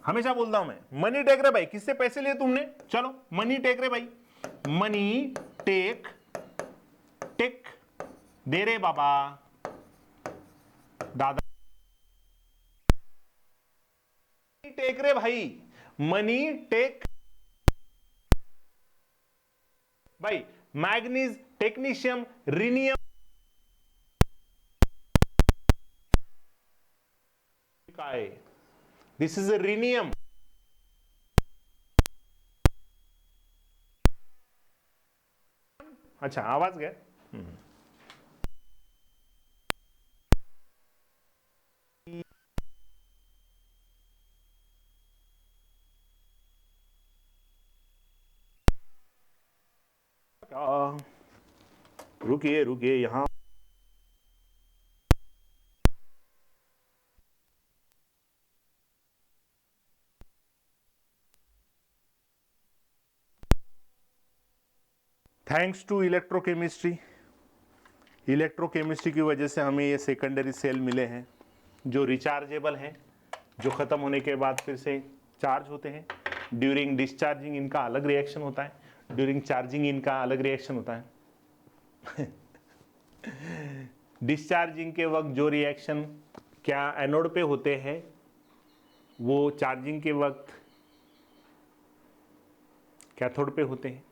हमेशा बोलता हूं मैं, मनी टेक रे भाई. किससे पैसे लिए तुमने? चलो मनी टेक रे भाई. मनी टेक टेक दे रे बाबा, दादा. टेक रे भाई, मनी टेक भाई. Manganese, technetium, rhenium. काय दिस इज अ रिनियम. अच्छा आवाज गया. रुकिए रुकिए यहां. Thanks to electrochemistry. इलेक्ट्रोकेमिस्ट्री की वजह से हमें ये सेकेंडरी सेल मिले हैं जो रिचार्जेबल हैं, जो ख़त्म होने के बाद फिर से चार्ज होते हैं. ड्यूरिंग डिस्चार्जिंग इनका अलग रिएक्शन होता है, ड्यूरिंग चार्जिंग इनका अलग रिएक्शन होता है. डिस्चार्जिंग के वक्त जो रिएक्शन क्या एनोड पे होते हैं वो चार्जिंग के वक्त कैथोड पे होते हैं,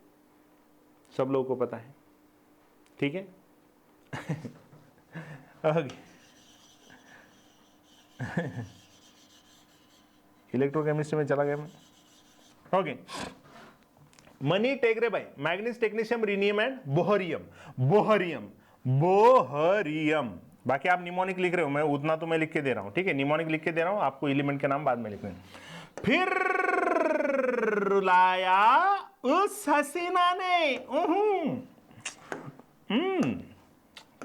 सब लोगों को पता है, ठीक है। इलेक्ट्रोकेमिस्ट्री में चला गया मैं। ओके, मनी टेगरे भाई, मैग्नीज, टेक्नीशियम, रिनियम एंड बोहरियम। बोहरियम, बोहरियम। बाकी आप निमोनिक लिख रहे हो, मैं उतना तो मैं लिख के दे रहा हूं, ठीक है। निमोनिक लिख के दे रहा हूं, आपको एलिमेंट के नाम बाद में लिखने। फिर रुलाया उस हसीना ने,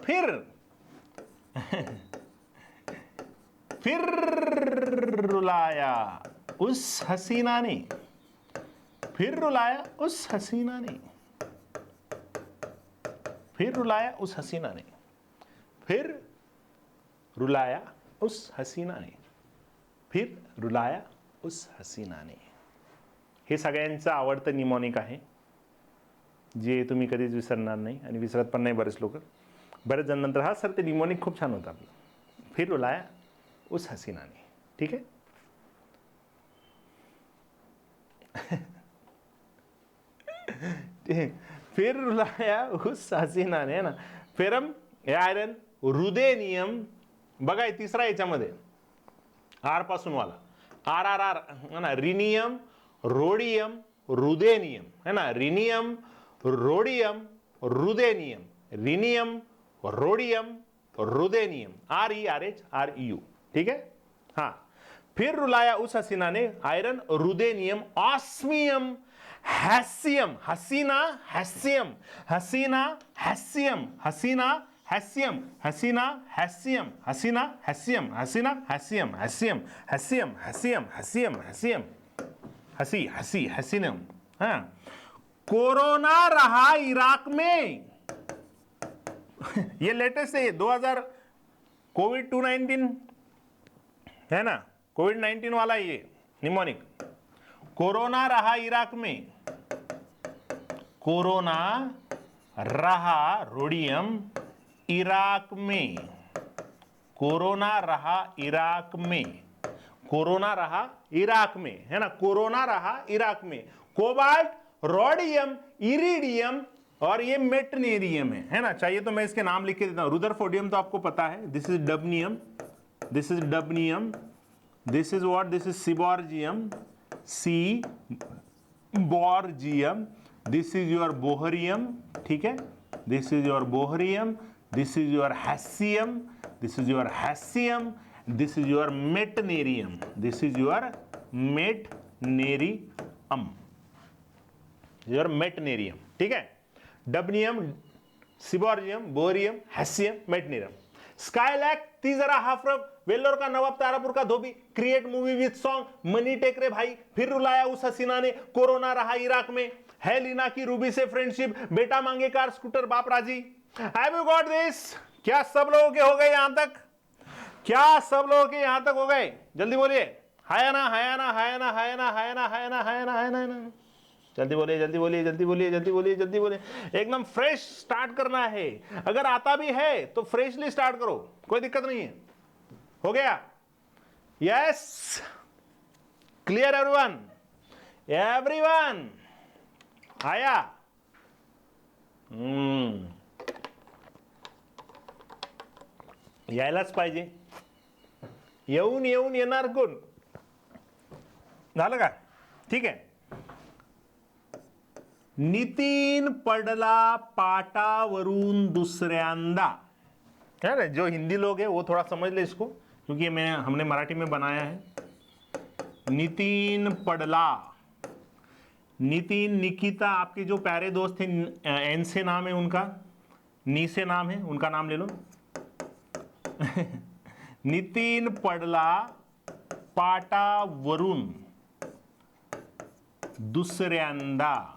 फिर रुलाया उस हसीना ने, फिर रुलाया उस हसीना ने, फिर रुलाया उस हसीना ने, फिर रुलाया उस हसीना ने, फिर रुलाया उस हसीना ने। हे सगळ्यांचं आवडतं निमोनिक आहे, जे तुम्ही कधीच विसरणार नाही आणि विसरत पण नाही बरेच लोक। बरेच जण नंतर हा सर ते निमोनिक खूप छान होतं आपलं, फिर रुलाया उस हसीना ने, ठीक है। फिर रुलाया उस हसीना ने, है ना। फेरम हे आयरन, रुदेनियम बघा हे तिसरा याच्यामध्ये आर पासून वाला, आर आर आर है ना, रिनियम, रोडियम, रुदेनियम, है ना। रिनियम, रोडियम, रुदेनियम, रिनियम, रोडियम, रुदेनियम, RERH REU, ठीक है। हाँ, फिर रुलाया उस हसीना ने आयरन, रुदेनियम, ऑस्मियम, हैसियम, हसीना हैसियम, हसीना हैसियम, हसीना हैसियम, हसीना हैसियम, हसीना हैसियम, हसीना हैसियम, हसीयम हसीयम, हसीयम हसीयम, हसीयम हसी हसी हसीनम। हाँ, कोरोना रहा इराक में, ये लेटेस्ट है, 2000 कोविड-19 है ना, कोविड-19 वाला ये निमोनिक। कोरोना रहा इराक में, कोरोना रहा रोडियम इराक में, कोरोना रहा इराक में, कोरोना रहा इराक में, है ना। कोरोना रहा इराक में, कोबाल्ट, रोडियम, इरिडियम और ये मेटनेरियम है ना। चाहिए तो मैं इसके नाम लिख के देता हूं। रुदरफोर्डियम तो आपको पता है, this is dubnium, this is dubnium, this is what, this is seaborgium, seaborgium, this is your bohrium, ठीक है। This is your bohrium, this is your hassium, this is your hassium, this is your meitnerium, this is your meitnerium, your meitnerium, ठीक है। डबनियम, सिबॉर्जियम, bohrium, हैसियम, मेटनेरियम। स्काईलैक, तीजरा हाफरब, Vellore का नवाब, तारापुर का धोबी, create movie with song, money टेकरे भाई, फिर रुलाया उस हसीना ने, कोरोना रहा इराक में, है लीना की रूबी से फ्रेंडशिप, बेटा मांगे कार, स्कूटर बाप राजी। Have you got this? क्या सब लोगों के हो गए यहां तक? क्या सब लोगों के यहां तक हो गए? जल्दी बोलिए, हाय ना, हाय ना, हाय ना, हाय ना, हाय ना, हाय ना, हाय ना, हाय ना, जल्दी बोलिए, जल्दी बोलिए, जल्दी बोलिए, जल्दी बोलिए, जल्दी बोलिए। एकदम फ्रेश स्टार्ट करना है, अगर आता भी है तो फ्रेशली स्टार्ट करो, कोई दिक्कत नहीं है। हो गया? Yes, clear everyone? एवरीवन आया? यायलाच पाहिजे, येऊन येऊन येणार कोण? झालं का? ठीक है। नितीन पडला पाटावरून दुसऱ्यांदा, है ना। जो हिंदी लोग हैं वो थोड़ा समझ ले इसको, क्योंकि हमने मराठी में बनाया है। नितीन पडला, नितिन, निकिता, आपके जो प्यारे दोस्त थे, एन से नाम है उनका, नी से नाम है, उनका नाम ले लो। नितीन पडला पाटावरून दुसऱ्यांदा,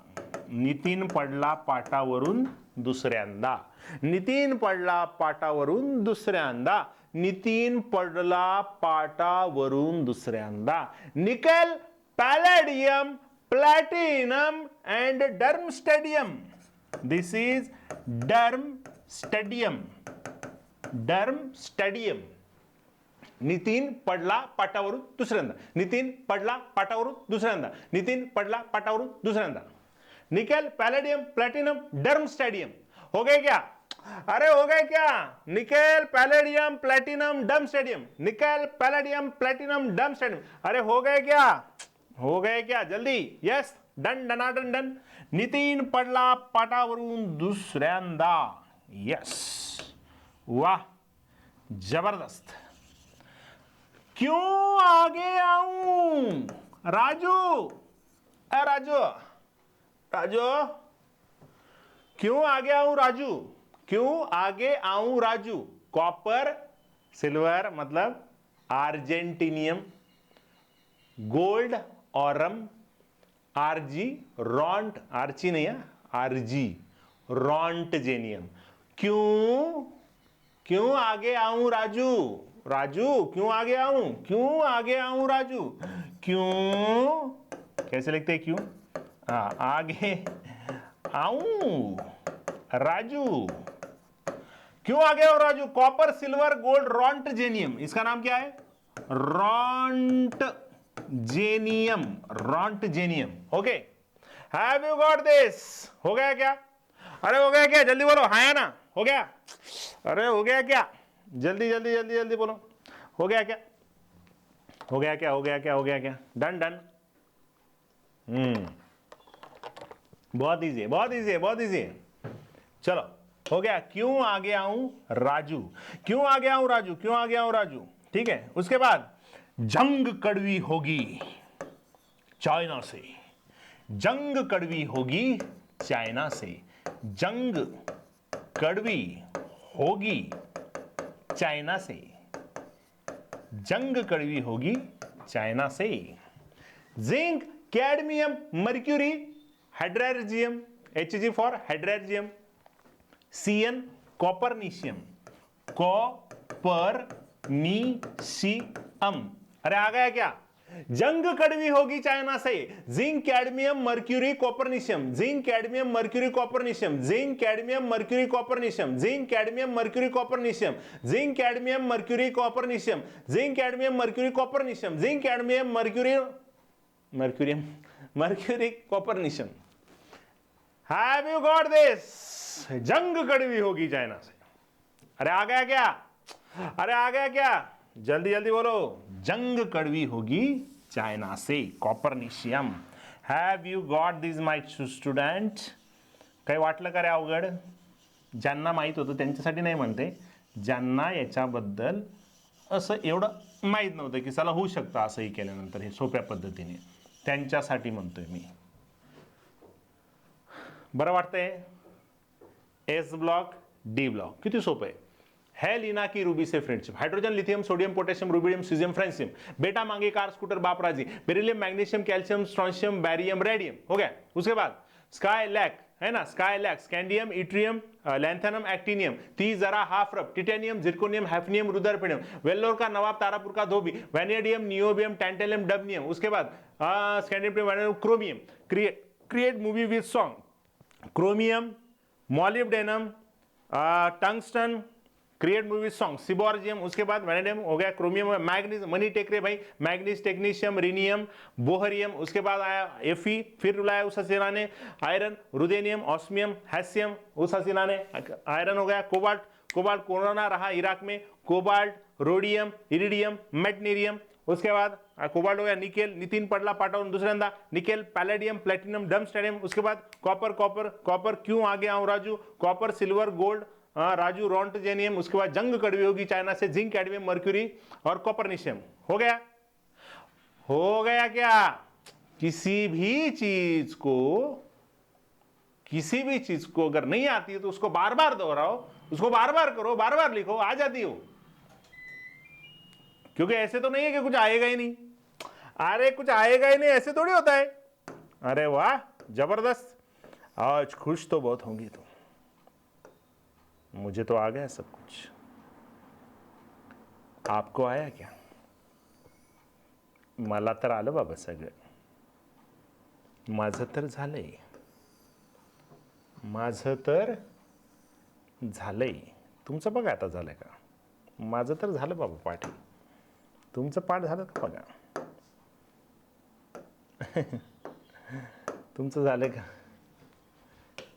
नितीन पडला पाटावरून दुसऱ्यांदा, नितीन पडला पाटावरून दुसऱ्यांदा, नितीन पडला पाटावरून दुसऱ्यांदा। Nickel, palladium, platinum and darmstadtium, this is darmstadtium, darmstadtium. Nitin पडला पाटावरून दुसऱ्यांदा. नितीन पडला पाटावरून दुसऱ्यांदा. नितीन पडला पाटावरून दुसऱ्यांदा. Nickel palladium platinum darmstadtium. हो गए क्या? अरे हो गए क्या? Nickel palladium platinum darmstadtium. Nickel palladium platinum darmstadtium. अरे हो गए क्या? हो गए क्या? जल्दी. यस. डन डनाडन डन. नितीन पडला पाटावरून दुसऱ्यांदा. यस. वाह, जबरदस्त. क्यों आगे आऊं राजू? राजू, राजू, क्यों आगे आऊं राजू? क्यों आगे आऊं राजू? कॉपर सिल्वर मतलब आर्जेंटीनियम, गोल्ड ऑरम, आरजी रॉन्ट, आर्ची नहीं है, आरजी रॉन्टजेनियम. क्यों, क्यों आगे आऊं राजू? राजू क्यों आगे आऊं? क्यों आगे आऊं राजू? क्यों कैसे लिखते हैं क्यों? आगे आऊं राजू. क्यों आगे आओ Raju? Copper silver gold roentgenium. इसका नाम क्या है? Roentgenium. Roentgenium. Okay, have you got this? हो गया क्या? अरे हो गया क्या? जल्दी बोलो. हाँ या ना? हो गया? अरे हो गया क्या? जल्दी जल्दी जल्दी जल्दी बोलो. हो गया क्या? हो गया क्या? हो गया क्या? हो गया क्या? डन डन. बहुत इजी है, बहुत इजी है, बहुत इजी है. चलो हो गया. क्यों आगे आऊं राजू? क्यों आगे आऊं राजू? क्यों आगे आऊं राजू? ठीक है. उसके बाद जंग कड़वी होगी चाइना से. जंग कड़वी होगी चाइना से. जंग कड़वी होगी चाइना से. जंग कड़वी होगी चाइना से. Zinc cadmium mercury hydrargyrum, Hg for hydrargyrum. Cn copernicium. Copernicium. अरे आ गया क्या? जंग कड़वी होगी चाइना से. Zinc cadmium mercury copernicium. Zinc cadmium mercury copernicium. Zinc cadmium mercury copernicium. Zinc cadmium mercury copernicium. Zinc cadmium mercury copernicium. Zinc cadmium mercury copernicium. Zinc cadmium mercury mercurium mercury copernicium. Have you got this? जंग कड़वी होगी China से. अरे आ गया क्या? अरे आ गया क्या? जल्दी जल्दी बोलो. जंग कड़वी होगी चाइना से. Copernicium. Have you got this my student? काही वाटलं का रे अवघड? ज्यांना माहित होतं त्यांच्यासाठी नाही म्हणते, ज्यांना याच्याबद्दल असं एवढं माहित नव्हतं की चला होऊ शकतं असंही केल्यानंतर हे सोप्या पद्धतीने, त्यांच्यासाठी म्हणतोय मी. बरं वाटतंय? एस ब्लॉक डी ब्लॉक किती सोपं है लीना की रूबी से friendship. Hydrogen lithium sodium potassium rubidium caesium friendship. बेटा मांगे कार स्कूटर बाप राजी. Beryllium magnesium calcium strontium barium radium. हो गया. उसके बाद स्काई लैक है ना, sky lack scandium yttrium lanthanum actinium. ती जरा हाफ रब titanium zirconium hafnium rutherfordium. Vellore का नवाब तारापुर का धोबी वैनेडियम नियोबियम टैंटेलियम डबनियम. उसके बाद scandium chromium. Create movie with song. Chromium molybdenum tungsten create movie song. Seaborgium. उसके बाद वैनेडियम हो गया. क्रोमियम मैग्नीज मनी टेक रे भाई. Manganese technetium rhenium bohrium. उसके बाद आया एफी. फिर बुलाया उस हसीना ने आयरन रुदेनियम ऑस्मियम हैसियम. उस हसीना ने आयरन हो गया. कोबाल्ट. कोबाल्ट कोरोना रहा इराक में. Cobalt rhodium iridium meitnerium. उसके बाद कोबाल्ट हो गया. निकेल नितिन पडला पाटावरून दुसऱ्यांदा. Nickel palladium platinum darmstadtium. उसके बाद कॉपर कॉपर कॉपर क्यों आगे आऊं Raju? Copper silver gold Raju roentgenium. उसके बाद जंग कड़वी होगी चाइना से. जिंक कैडमियम मर्क्यूरी और कॉपरनीशियम. हो गया? हो गया क्या? किसी भी चीज को अगर नहीं आती है तो उसको बार बार दोहराओ, उसको बार बार करो, बार बार लिखो, आ जाती हो. क्योंकि ऐसे तो नहीं है कि कुछ आएगा ही नहीं. अरे कुछ आएगा ही नहीं ऐसे थोड़ी होता है. अरे वाह जबरदस्त. आज खुश तो बहुत होंगी तुम. मुझे तो आ गया सब कुछ. आपको आया क्या? मला तर आलं बाबा सगळं. माझं तर झालंय. माझं तर झालंय. तुमचं बघा आता झालंय का? माझं तर झालं बाबा पाठ, तुमचं पाठ झालं का बघा. तुमचं झालं का,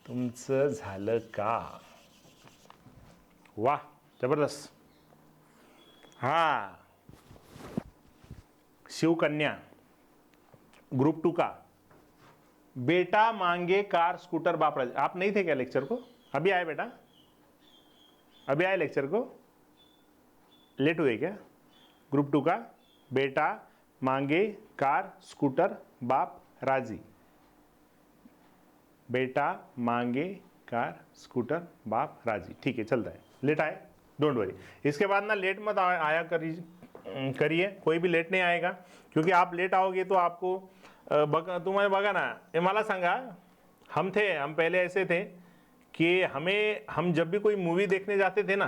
तुमचं झालं का. वाह जबरदस्त. हा शिवकन्या ग्रुप 2 का, बेटा मांगे कार स्कूटर बाप राजा. आप नहीं थे क्या लेक्चर को, अभी आए बेटा, अभी आए लेक्चर को, लेट हुए क्या. ग्रुप 2 का, बेटा मांगे कार स्कूटर बाप राजी. बेटा मांगे कार स्कूटर बाप राजी. ठीक है चलता है. लेट आए, डोंट वरी. इसके बाद ना लेट मत आया करिए, कोई भी लेट नहीं आएगा, क्योंकि आप लेट आओगे तो आपको तुम्हारे बघा ना, ये मला सांगा, हम पहले ऐसे थे कि हम जब भी कोई मूवी देखने जाते थे ना,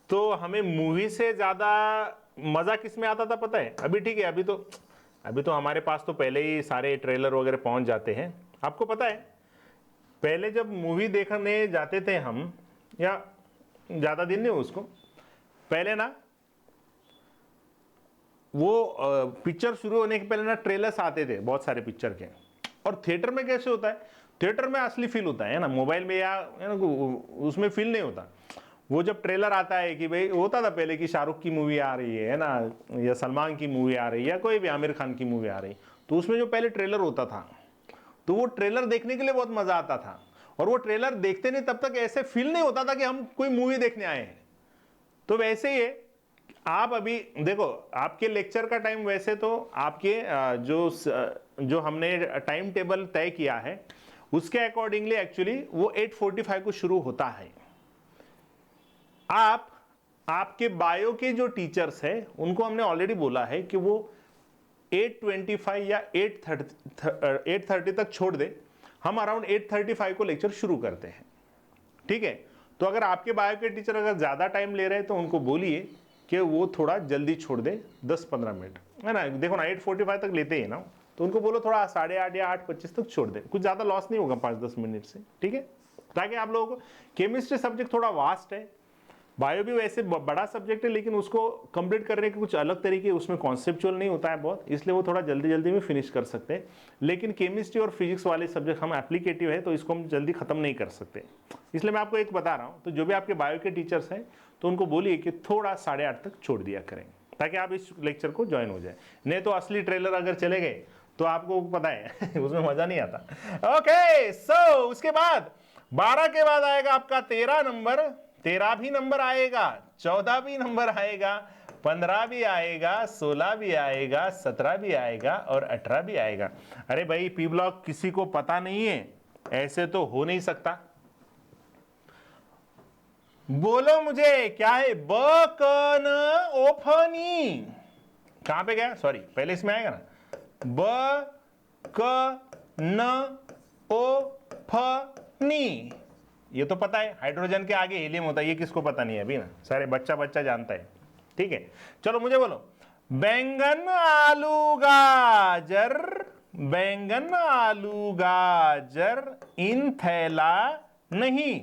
तो हमें मूवी से ज़्यादा मज़ा किस में आता था पता है. अभी ठीक है, अभी तो हमारे पास तो पहले ही सारे ट्रेलर वगैरह पहुंच जाते हैं. आपको पता है पहले जब मूवी देखने जाते थे हम, या ज़्यादा दिन नहीं उसको, पहले ना वो पिक्चर शुरू होने के पहले ना ट्रेलर्स आते थे बहुत सारे पिक्चर के. और थिएटर में कैसे होता है, थिएटर में असली फील होता है ना, मोबाइल में या उसमें फील नहीं होता. वो जब ट्रेलर आता है कि भाई, होता था पहले कि शाहरुख की मूवी आ रही है ना, या सलमान की मूवी आ रही है, या कोई भी आमिर खान की मूवी आ रही, तो उसमें जो पहले ट्रेलर होता था, तो वो ट्रेलर देखने के लिए बहुत मजा आता था. और वो ट्रेलर देखते नहीं तब तक ऐसे फील नहीं होता था कि हम कोई मूवी देखने आए हैं. तो वैसे ही है, आप अभी देखो, आपके लेक्चर का टाइम वैसे तो आपके जो हमने टाइम टेबल तय किया है उसके अकॉर्डिंगली एक्चुअली वो 8:45 को शुरू होता है. आपके बायो के जो टीचर्स हैं उनको हमने ऑलरेडी बोला है कि वो 8:25 या 8:30 तक छोड़ दे. हम अराउंड 8:35 को लेक्चर शुरू करते हैं. ठीक है, तो अगर आपके बायो के टीचर अगर ज़्यादा टाइम ले रहे हैं तो उनको बोलिए कि वो थोड़ा जल्दी छोड़ दे, 10-15 मिनट, है ना. देखो ना 8:45 तक लेते हैं ना, तो उनको बोलो थोड़ा 8:30 या 8:25 तक छोड़ दे, कुछ ज़्यादा लॉस नहीं होगा 5-10 मिनट से. ठीक है, ताकि आप लोगों को, केमिस्ट्री सब्जेक्ट थोड़ा वास्ट है, बायो भी वैसे बड़ा सब्जेक्ट है, लेकिन उसको कंप्लीट करने के कुछ अलग तरीके, उसमें कॉन्सेप्चुअल नहीं होता है बहुत, इसलिए वो थोड़ा जल्दी जल्दी में फिनिश कर सकते हैं. लेकिन केमिस्ट्री और फिजिक्स वाले सब्जेक्ट हम एप्लीकेटिव है, तो इसको हम जल्दी खत्म नहीं कर सकते. इसलिए मैं आपको एक बता रहा हूँ, तो जो भी आपके बायो के टीचर्स हैं तो उनको बोलिए कि थोड़ा 8:30 तक छोड़ दिया करें, ताकि आप इस लेक्चर को ज्वाइन हो जाए. नहीं तो असली ट्रेलर अगर चले गए तो आपको पता है उसमें मजा नहीं आता. ओके, सो उसके बाद 12 के बाद आएगा आपका 13 नंबर. 13 भी नंबर आएगा, 14 भी नंबर आएगा, 15 भी आएगा, 16 भी आएगा, 17 भी आएगा और 18 भी आएगा. अरे भाई पी ब्लॉक किसी को पता नहीं है, ऐसे तो हो नहीं सकता. बोलो मुझे क्या है, बकन ओफनी कहां पे गया, सॉरी पहले इसमें आएगा ना, बकन ओफनी. ये तो पता है, हाइड्रोजन के आगे हीलियम होता है, ये किसको पता नहीं है अभी ना, सारे बच्चा जानता है. ठीक है, चलो मुझे बोलो, बैंगन आलू गाजर, बैंगन आलू गाजर इन थैला नहीं.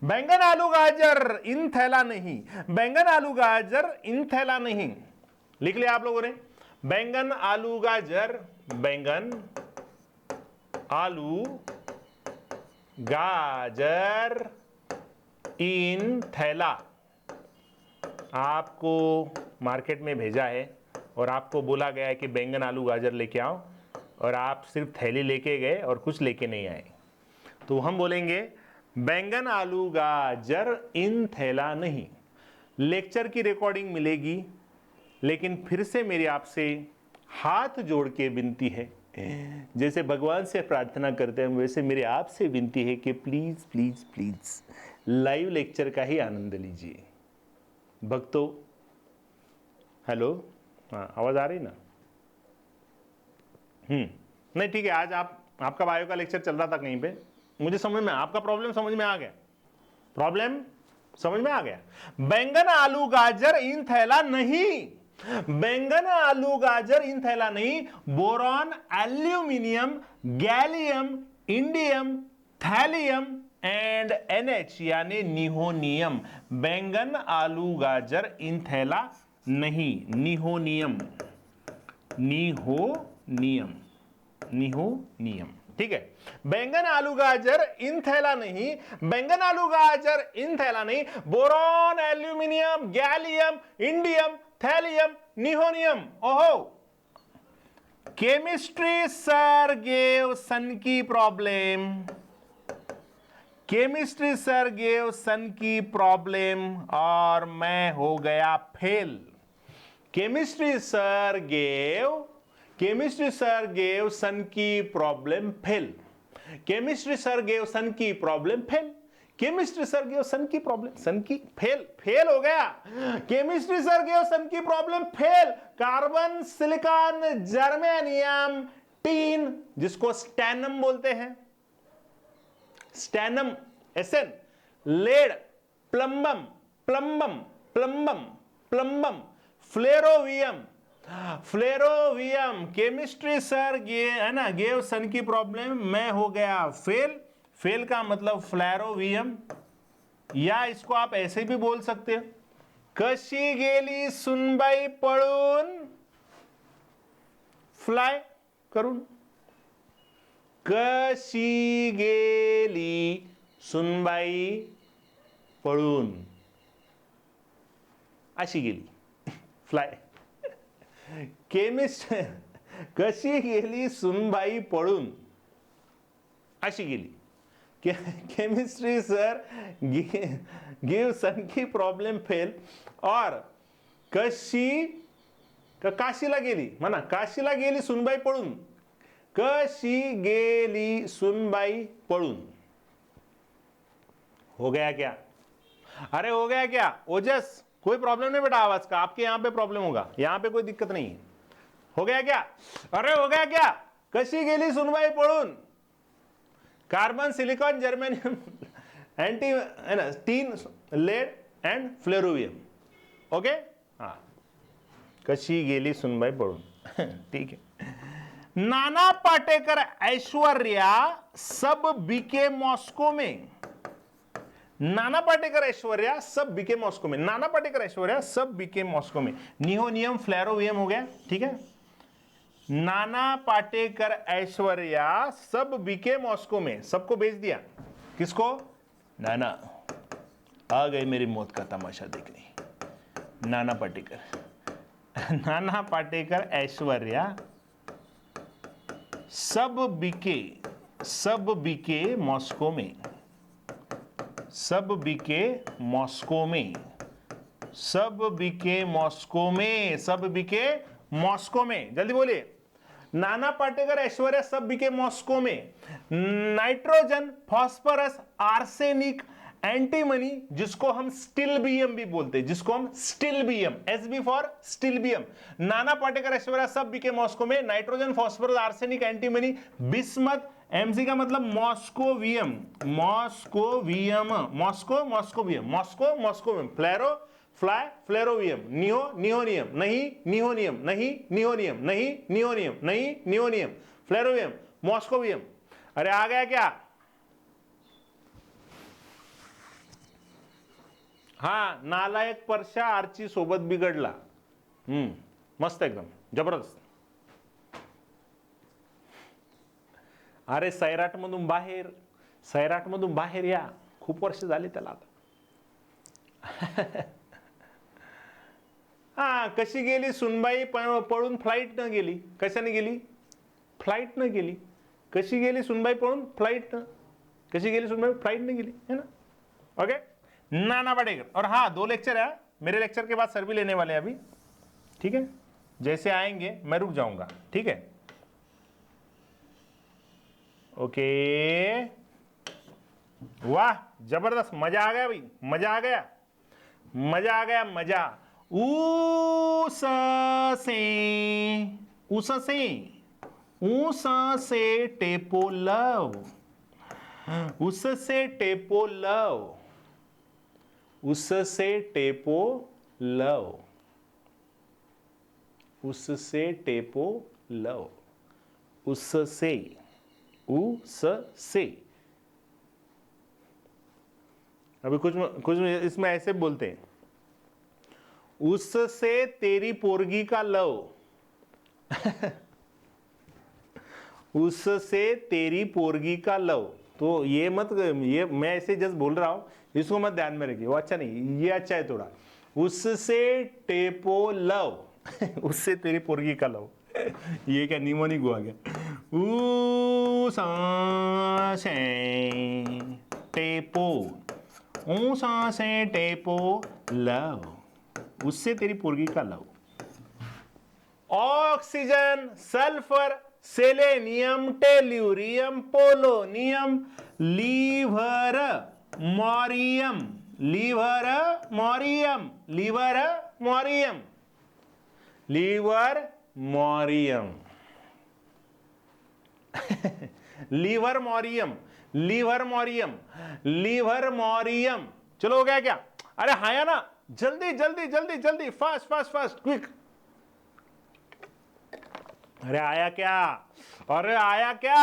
बैंगन आलू गाजर इन थैला नहीं, बैंगन आलू गाजर इन थैला नहीं. लिख लिया आप लोगों ने, बैंगन आलू गाजर, बैंगन आलू गाजर इन थैला. आपको मार्केट में भेजा है और आपको बोला गया है कि बैंगन आलू गाजर लेके आओ, और आप सिर्फ थैली लेके गए और कुछ लेके नहीं आए, तो हम बोलेंगे बैंगन आलू गाजर इन थैला नहीं. लेक्चर की रिकॉर्डिंग मिलेगी, लेकिन फिर से मेरी आपसे हाथ जोड़ के विनती है, जैसे भगवान से प्रार्थना करते हैं वैसे मेरे आपसे विनती है कि please please please live lecture का ही आनंद लीजिए. भक्तों, हेलो, हाँ आवाज आ रही ना. नहीं ठीक है, आज आपका बायो का लेक्चर चल रहा था कहीं पे, मुझे समझ में, आपका प्रॉब्लम समझ में आ गया, प्रॉब्लम समझ में आ गया. बैंगन आलू गाजर इन थैला नहीं, बैंगन आलू गाजर इन थैला नहीं. Boron, aluminium, gallium, indium, thallium and NH यानी निहोनियम। बैंगन आलू गाजर इन थैला नहीं, निहोनियम, निहोनियम, निहोनियम, ठीक है। बैंगन आलू गाजर इन थैला नहीं, बैंगन आलू गाजर इन थैला नहीं, boron aluminium gallium indium thallium nihonium. ओहो, केमिस्ट्री सर गेव सन की problem, chemistry sir gave son की प्रॉब्लम और मैं हो गया fail. Chemistry sir gave son की problem fail, chemistry sir gave son की problem fail, chemistry sir gave son की प्रॉब्लम, सन की फेल, फेल हो गया। केमिस्ट्री सर गेव सन की problem fail. Carbon silicon germanium tin जिसको स्टैनम बोलते हैं, stannum S N, lead, plumbum, plumbum, plumbum, plumbum, flerovium, flerovium. Chemistry sir है ना गेव सन की प्रॉब्लम, मैं हो गया फेल। फेल का मतलब फ्लेरोवियम, या इसको आप ऐसे भी बोल सकते हो, कशी गेली सुनबाई पळून फ्लाय करून, कशी गेली सुनबाई पळून, अशी गेली फ्लाय। केमिस्ट कशी गेली सुनबाई पळून, अशी गेली। केमिस्ट्री सर गिव सन की प्रॉब्लेम फेल और काशीला गेली म्हणा, काशीला गेली सुनबाई पळून, कशी गेली सुनबाई पळून। हो गया क्या? अरे हो गया क्या ओजस? कोई प्रॉब्लम नहीं बेटा आवाज का, आपके यहां पे प्रॉब्लम होगा, यहां पे कोई दिक्कत नहीं है। हो गया क्या? अरे हो गया क्या? कशी गेली सुनबाई पळून, कार्बन सिलिकॉन जर्मेनियम एंटी tin lead and flerovium. Okay, हाँ, कशी गेली सुनबाई पळून ठीक है। नाना पाटेकर ऐश्वर्या सब बीके मॉस्को में, नाना पाटेकर ऐश्वर्या सब बीके मॉस्को में, नाना पाटेकर ऐश्वर्या सब बीके मॉस्को में। निहोनियम फ्लेरोवियम हो गया, ठीक है। नाना पाटेकर ऐश्वर्या सब बीके मॉस्को में, सबको भेज दिया। किसको? नाना आ गए मेरी मौत का तमाशा देखने, नाना पाटेकर। नाना पाटेकर ऐश्वर्या सब बीके मॉस्को में, सब बीके मॉस्को में, सब बीके मॉस्को में, सब बीके मॉस्को में। जल्दी बोलिए, नाना पाटेकर ऐश्वर्या सब बीके मॉस्को में। नाइट्रोजन, फास्फोरस, आर्सेनिक, एंटीमनी जिसको हम स्टिल्बियम भी बोलते हैं, जिसको हम स्टिल्बियम, एसबी फॉर स्टिल्बियम। नाना पाटेकर ऐश्वर्या सब बीके मॉस्को में। Nitrogen, phosphorus, arsenic, antimony, bismuth, MC का मतलब moscovium, moscovium, Moscow moscovium, Moscow moscovium, फ्लेरो फ्लाई फ्लेरोवियम, निहो निहोनियम नहीं, निहोनियम नहीं, निहोनियम नहीं, निहोनियम नहीं, निहोनियम, फ्लेरोवियम, मॉस्कोवियम। अरे आ गया क्या? हाँ, नालायक परशा आर्ची सोबत बिघडला। मस्त, एकदम जबरदस्त। अरे सैराट मधून बाहेर या, खूप वर्ष झाली त्याला आता। हा, कशी गेली सुनबाई पळून, फ्लाइट न गेली, कशाने गेली? फ्लाइट न गेली। कशी गेली सुनबाई पळून? फ्लाइट न। कशी गेली सुनबाई? फ्लाइट न गेली, है ना? ओके, नाना पाटेकर। और हाँ, 2 लेक्चर है, मेरे लेक्चर के बाद सर भी लेने वाले हैं अभी, ठीक है। जैसे आएंगे मैं रुक जाऊंगा, ठीक है। ओके, वाह जबरदस्त, मजा आ गया भाई, मजा आ गया, मजा आ गया, मजा। उससे टेपो लव, उससे टेपो लव, उससे टेपो लव, उससे टेपो लव, उससे, उससे अभी कुछ कुछ इसमें ऐसे बोलते हैं, उससे तेरी पोरगी का लव उससे तेरी पोरगी का लव। तो ये मत, ये मैं ऐसे जस्ट बोल रहा हूं, इसको मत ध्यान में रखिए, वो अच्छा नहीं, ये अच्छा है थोड़ा। उससे टेपो लव उससे तेरी पोरगी का लव ये क्या निमोनिक हुआ क्या? से टेपो, से टेपो लव, उससे तेरी पोरगी का love. Oxygen, sulphur, selenium, tellurium, polonium, livermorium, livermorium, livermorium, livermorium livermorium, livermorium, livermorium. चलो हो गया क्या? अरे हाँ ना, जल्दी जल्दी जल्दी जल्दी, फास्ट फास्ट फास्ट, क्विक। अरे आया क्या? अरे आया क्या?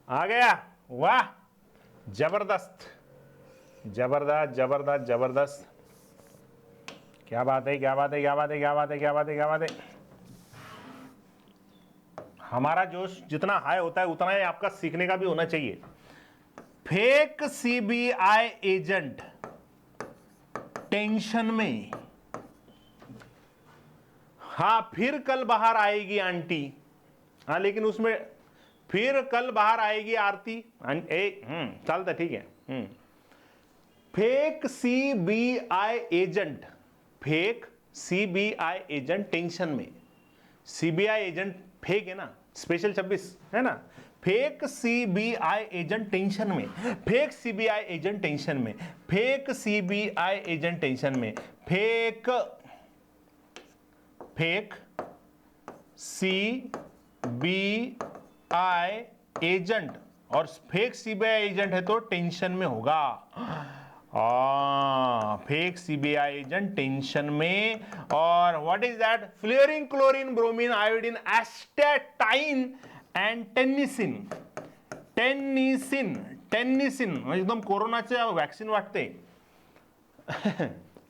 आ गया, वाह, जबरदस्त जबरदस्त जबरदस्त जबरदस्त, क्या बात है, क्या बात है, क्या बात है, क्या बात है, क्या बात है, क्या बात है। हमारा जोश जितना हाई होता है उतना ही आपका सीखने का भी होना चाहिए। फेक सीबीआई एजेंट टेंशन में, हाँ फिर कल बाहर आएगी आंटी, हाँ लेकिन उसमें फिर कल बाहर आएगी आरती, चलता ठीक है। Fake CBI agent, fake CBI agent tension में, सीबीआई एजेंट फेक है ना, स्पेशल 26 है ना, फेक सीबीआई एजेंट टेंशन में, फेक सीबीआई एजेंट टेंशन में, फेक सीबीआई एजेंट टेंशन में, फेक फेक सीबीआई एजेंट, और फेक सीबीआई एजेंट है तो टेंशन में होगा। फेक सीबीआई एजेंट टेंशन में, और what is that? Fluorine, chlorine, bromine, iodine, astatine and tennessine. Tennessine, tennessine एकदम कोरोनाचे वॅक्सिन वाटते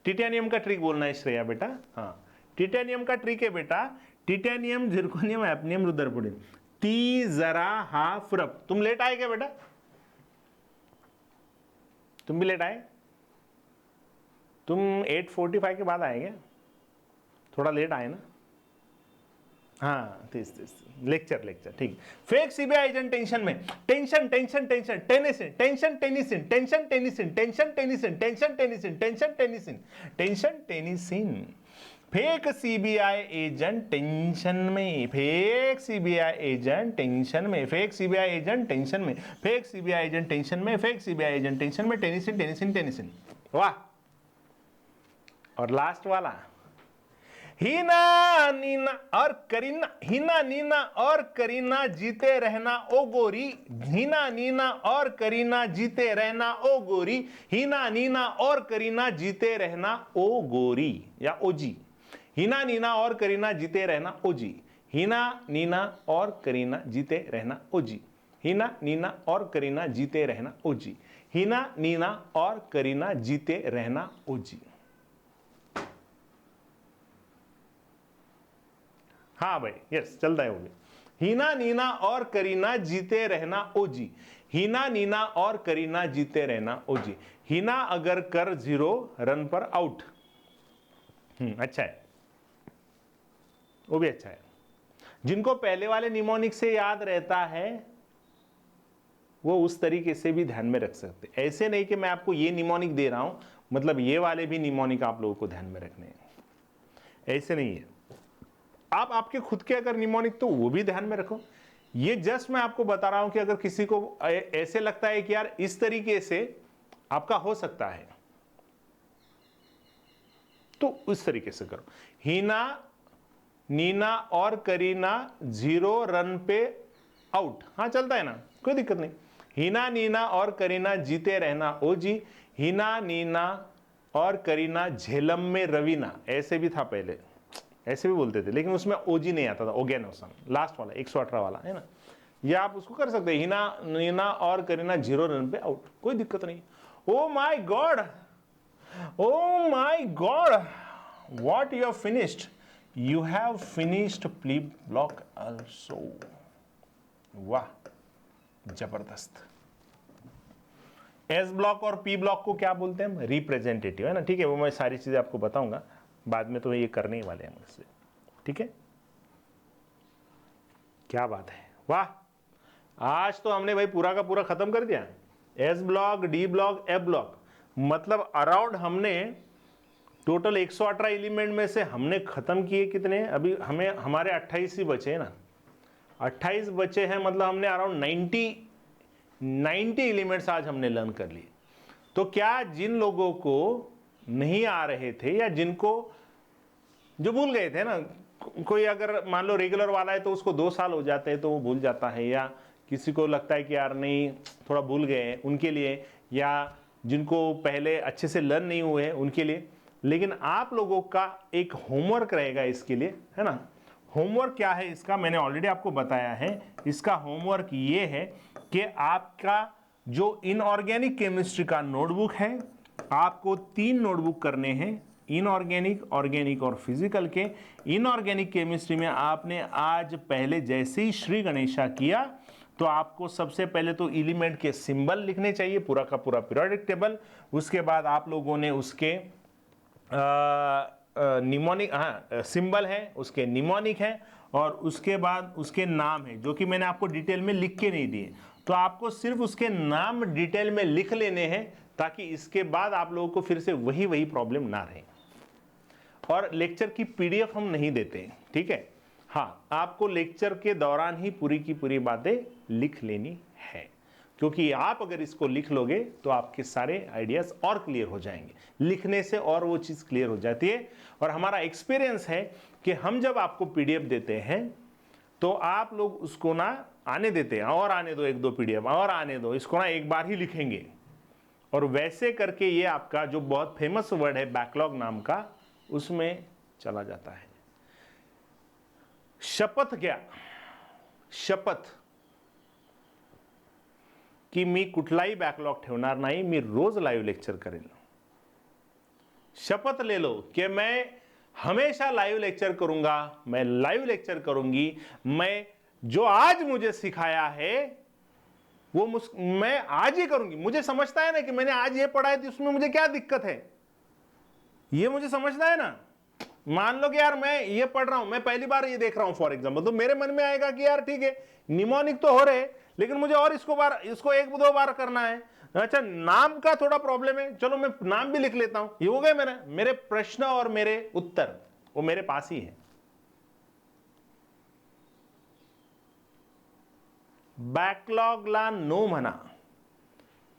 टिटॅनियम का ट्रिक बोलना है श्रेया बेटा, हाँ टिटॅनियम का ट्रिक है बेटा, टिटॅनियम, झिरकोनियम, हैप्नियम, रुद्रपुरीन। टी जरा हाफ रब। तुम लेट आए क्या बेटा? तुम भी लेट आए? तुम 8:45 के बाद आए क्या? थोड़ा लेट आए ना? हाँ लेक्चर ठीक। फेक सीबीआई एजेंट टेंशन में, tension tension tension tennessine, tension tennessine, tension tennessine, tension tennessine, tension tennessine, tension tennessine, tension tennessine. Fake CBI agent tension में, फेक सीबीआई एजेंट टेंशन में, फेक सीबीआई एजेंट टेंशन में, fake CBI agent tension में, fake CBI agent tension में, tennessine tennessine टेनिसिन। वाह। और last वाला, हीना नीना और करीना, हीना नीना और करीना जीते रहना ओ गोरी, हीना नीना और करीना जीते रहना ओ गोरी, हीना नीना और करीना जीते रहना ओ गोरी या ओजी, हीना नीना और करीना जीते रहना ओजी, हीना नीना और करीना जीते रहना ओजी, हीना नीना और करीना जीते रहना ओजी, हीना नीना और करीना जीते रहना ओजी। हाँ भाई यस, चलता है वो भी। हीना नीना और करीना जीते रहना ओजी, हीना नीना और करीना जीते रहना ओजी, हीना अगर कर 0 रन पर आउट। अच्छा है, वो भी अच्छा है। जिनको पहले वाले निमोनिक से याद रहता है वो उस तरीके से भी ध्यान में रख सकते। ऐसे नहीं कि मैं आपको ये निमोनिक दे रहा हूं मतलब ये वाले भी निमोनिक आप लोगों को ध्यान में रखने हैं, ऐसे नहीं है। आप आपके खुद के अगर निमोनिक तो वो भी ध्यान में रखो। ये जस्ट मैं आपको बता रहा हूं कि अगर किसी को ऐसे लगता है कि यार इस तरीके से आपका हो सकता है तो उस तरीके से करो। हीना नीना और करीना 0 रन पे आउट, हाँ चलता है ना, कोई दिक्कत नहीं। हीना नीना और करीना जीते रहना ओजी, हीना नीना और करीना झेलम में रवीना, ऐसे भी था पहले, ऐसे भी बोलते थे लेकिन उसमें ओजी नहीं आता था, ओगेनोसन लास्ट वाला 118 वाला है ना, या आप उसको कर सकते हैं हीना नीना और करीना 0 रन पे आउट, कोई दिक्कत नहीं। Oh my God, oh my God, what you have finished, you have finished plea block also. वाह, जबरदस्त। एस ब्लॉक और पी ब्लॉक को क्या बोलते हैं हम? रिप्रेजेंटेटिव, है ना। ठीक है, वो मैं सारी चीजें आपको बताऊंगा बाद में, तो ये करने ही वाले हैं मुझसे। ठीक है, क्या बात है, वाह। आज तो हमने भाई पूरा का पूरा खत्म कर दिया। S block, D block, F block, मतलब अराउंड हमने टोटल 118 एलिमेंट में से हमने खत्म किए कितने? अभी हमें हमारे 28 ही बचे हैं ना, 28 बचे हैं, मतलब हमने अराउंड 90 एलिमेंट्स आज हमने लर्न कर लिए। तो क्या जिन लोगों को नहीं आ रहे थे, या जिनको जो भूल गए थे ना, कोई अगर मान लो रेगुलर वाला है तो उसको 2 साल हो जाते हैं तो वो भूल जाता है, या किसी को लगता है कि यार नहीं थोड़ा भूल गए हैं, उनके लिए, या जिनको पहले अच्छे से लर्न नहीं हुए हैं उनके लिए। लेकिन आप लोगों का एक होमवर्क रहेगा इसके लिए, है ना। होमवर्क क्या है इसका, मैंने ऑलरेडी आपको बताया है। इसका होमवर्क ये है कि आपका जो इनऑर्गेनिक केमिस्ट्री का नोटबुक है, आपको 3 नोटबुक करने हैं, इनऑर्गेनिक, ऑर्गेनिक और फिजिकल के। इनऑर्गेनिक केमिस्ट्री में आपने आज पहले जैसे ही श्री गणेशा किया तो आपको सबसे पहले तो एलिमेंट के सिंबल लिखने चाहिए, पूरा का पूरा पीरियोडिक टेबल। उसके बाद आप लोगों ने उसके निमोनिक, सिंबल है, उसके निमोनिक है, और उसके बाद उसके नाम है, जो कि मैंने आपको डिटेल में लिख के नहीं दिए। तो आपको सिर्फ उसके नाम डिटेल में लिख लेने हैं, ताकि इसके बाद आप लोगों को फिर से वही प्रॉब्लम ना रहे। और लेक्चर की पीडीएफ हम नहीं देते, ठीक है। हाँ, आपको लेक्चर के दौरान ही पूरी की पूरी बातें लिख लेनी है, क्योंकि आप अगर इसको लिख लोगे तो आपके सारे आइडियाज और क्लियर हो जाएंगे। लिखने से और वो चीज़ क्लियर हो जाती है। और हमारा एक्सपीरियंस है कि हम जब आपको पीडीएफ देते हैं तो आप लोग उसको ना आने देते हैं, और आने दो 1-2 पीडीएफ, और आने दो, इसको ना एक बार ही लिखेंगे। और वैसे करके ये आपका जो बहुत फेमस वर्ड है बैकलॉग नाम का, उसमें चला जाता है। शपथ घ्या, शपथ की मी कुठलाही बॅकलॉग ठेवणार नाही, मी रोज लाइव लेक्चर करेन। शपथ ले लो कि मैं हमेशा लाइव लेक्चर करूंगा, मैं लाइव लेक्चर करूंगी, मैं जो आज मुझे सिखाया है वो मैं आज ही करूंगी। मुझे समझता है ना कि मैंने आज ये पढ़ा है तो उसमें मुझे क्या दिक्कत है, ये मुझे समझना है ना। मान लो कि यार मैं ये पढ़ रहा हूं, मैं पहली बार ये देख रहा हूं फॉर एग्जांपल, तो मेरे मन में आएगा कि यार ठीक है निमोनिक तो हो रहे, लेकिन मुझे और इसको 1-2 बार करना है। अच्छा, नाम का थोड़ा प्रॉब्लम है, चलो मैं नाम भी लिख लेता हूं। ये हो गए मेरे प्रश्न और मेरे उत्तर, वो मेरे पास ही है। बॅकलॉगला नो म्हणा,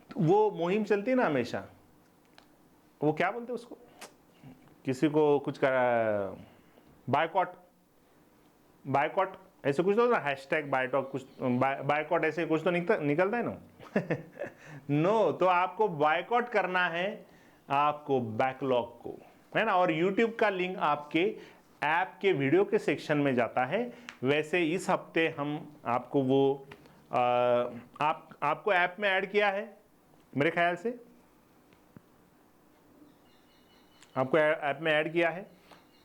वो मुहिम चलती है ना हमेशा, वो क्या बोलते हैं उसको, किसी को कुछ कर, बायकॉट ऐसे कुछ तो ना, हैशटैग बायटॉक कुछ, बायकॉट ऐसे कुछ तो निकलता है ना। नो, तो आपको बायकॉट करना है आपको बैकलॉग को, है ना। और YouTube का लिंक आपके ऐप के वीडियो के सेक्शन में जाता है। वैसे इस हफ्ते हम आपको वो आपको ऐप में ऐड किया है, मेरे ख्याल से आपको ऐप में ऐड किया है।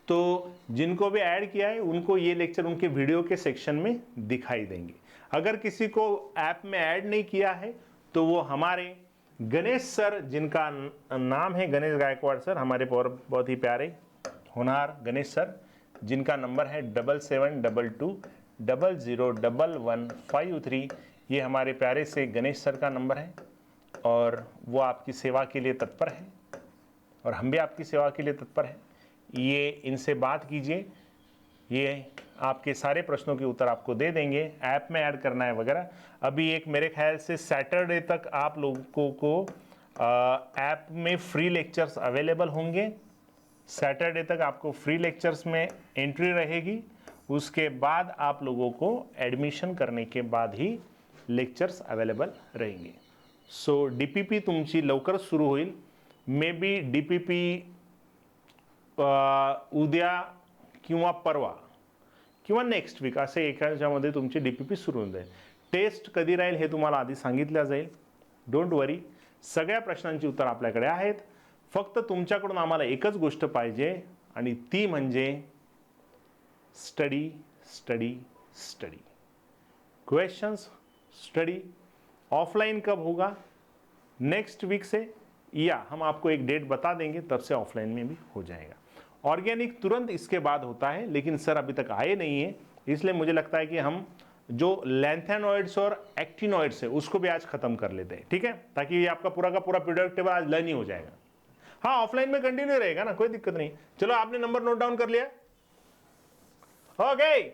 तो जिनको भी ऐड किया है उनको ये लेक्चर उनके वीडियो के सेक्शन में दिखाई देंगे। अगर किसी को ऐप में ऐड नहीं किया है तो वो हमारे गणेश सर, जिनका नाम है गणेश गायकवाड़ सर, हमारे बहुत ही प्यारे होनहार गणेश सर, जिनका नंबर है 7722001153। ये हमारे प्यारे से गणेश सर का नंबर है, और वो आपकी सेवा के लिए तत्पर है, और हम भी आपकी सेवा के लिए तत्पर हैं। ये इनसे बात कीजिए, ये आपके सारे प्रश्नों के उत्तर आपको दे देंगे। ऐप में ऐड करना है वगैरह, अभी एक मेरे ख्याल से सैटरडे तक आप लोगों को ऐप में फ्री लेक्चर्स अवेलेबल होंगे। सैटरडे तक आपको फ्री लेक्चर्स में एंट्री रहेगी, उसके बाद आप लोगों को एडमिशन करने के बाद ही लेक्चर्स अवेलेबल रहेंगे। सो DPP तुमची लवकर सुरू होईल। मे बी DPP उद्या किंवा परवा किंवा नेक्स्ट वीक असे एकाच्यामध्ये तुमची DPP सुरू होऊन जाईल। टेस्ट कधी राहील हे तुम्हाला आधी सांगितलं जाईल, डोंट वरी। सगळ्या प्रश्नांची उत्तर आपल्याकडे आहेत. फक्त तुमच्याकडून आम्हाला एकच गोष्ट पाहिजे आणि ती म्हणजे study study study. Questions study. Offline कब होगा? नेक्स्ट वीक से, या हम आपको एक डेट बता देंगे, तब से ऑफलाइन में भी हो जाएगा. ऑर्गेनिक तुरंत इसके बाद होता है, लेकिन सर अभी तक आए नहीं है, इसलिए मुझे लगता है कि हम जो लैंथेनॉइड्स और एक्टिनॉइड्स है उसको भी आज खत्म कर लेते हैं. ठीक है, ताकि ये आपका पूरा का पूरा पीरियोडिक टेबल आज लर्न ही हो जाएगा. हाँ, ऑफलाइन में कंटिन्यू रहेगा ना, कोई दिक्कत नहीं. चलो, आपने नंबर नोट डाउन कर लिया? ओके.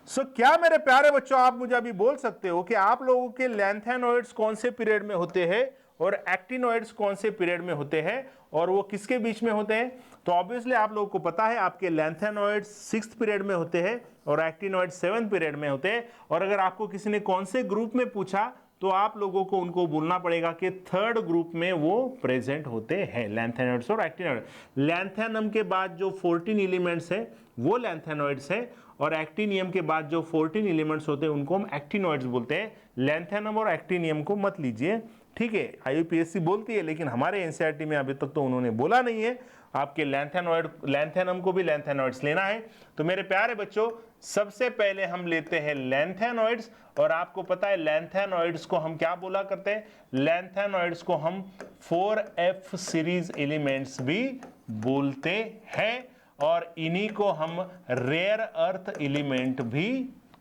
सो क्या मेरे प्यारे बच्चों, आप मुझे अभी बोल सकते हो कि आप लोगों के लैंथेनॉइड्स कौन से पीरियड में होते हैं और एक्टिनॉइड्स कौन से पीरियड में होते हैं और वो किसके बीच में होते हैं? तो ऑब्वियसली आप लोगों को पता है आपके लैंथेनॉइड्स 6th पीरियड में होते हैं और एक्टिनॉइड्स 7th पीरियड में होते हैं. और अगर आपको किसी ने कौन से ग्रुप में पूछा तो आप लोगों को उनको बोलना पड़ेगा कि 3rd ग्रुप में वो प्रेजेंट होते हैं, लैंथेनॉइड्स और एक्टिनॉइड. लैंथेनम के बाद जो 14 एलिमेंट्स है वो लैंथेनॉइड्स है और एक्टिनियम के बाद जो 14 एलिमेंट्स होते हैं उनको हम एक्टिनॉइड्स बोलते हैं. लैंथेनम और एक्टिनियम को मत लीजिए, ठीक है. IUPAC बोलती है, लेकिन हमारे एनसीईआरटी में अभी तक तो उन्होंने बोला नहीं है. आपके लैंथेनम को भी लैंथेनॉइड्स लेना है. तो मेरे प्यारे बच्चों, सबसे पहले हम लेते हैं लैंथेनॉइड्स. और आपको पता है लैंथेनॉइड्स को हम क्या बोला करते हैं? लैंथेनॉइड्स को हम 4F सीरीज एलिमेंट्स भी बोलते हैं और इन्हीं को हम रेयर अर्थ एलिमेंट भी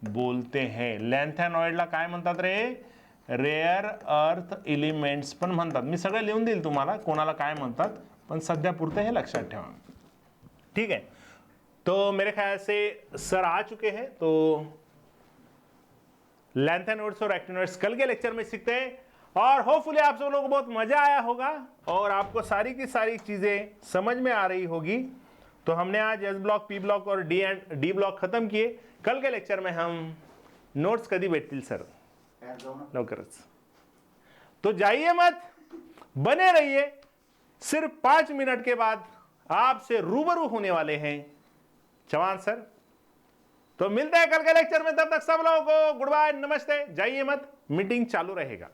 बोलते हैं. लॅन्थेनॉइडला काय म्हणतात रे? रेअर अर्थ एलिमेंट्स पण म्हणतात. मी सगळं लिहून देईल तुम्हाला कोणाला काय म्हणतात, पण सध्या पुरते हे लक्षात ठेवा. ठीक है, तो मेरे ख्याल से सर आ चुके हैं. तो लैंथेनॉइड्स और एक्टिनॉइड्स कल के लेक्चर में सीखते हैं और होपफुली आप सब लोगों को बहुत मजा आया होगा और आपको सारी की सारी चीजें समझ में आ रही होगी. तो हमने आज एस ब्लॉक, पी ब्लॉक और डी ब्लॉक खत्म किए. कल के लेक्चर में हम नोट्स कधी भेटतील सर? लवकरच. तो जाइए मत, बने रहिए. सिर्फ 5 मिनट के बाद आपसे रूबरू होने वाले हैं चौहान सर. तो मिलते हैं कल के लेक्चर में. तब तक सब लोगों को गुड बाय, नमस्ते. जाइए मत, मीटिंग चालू रहेगा.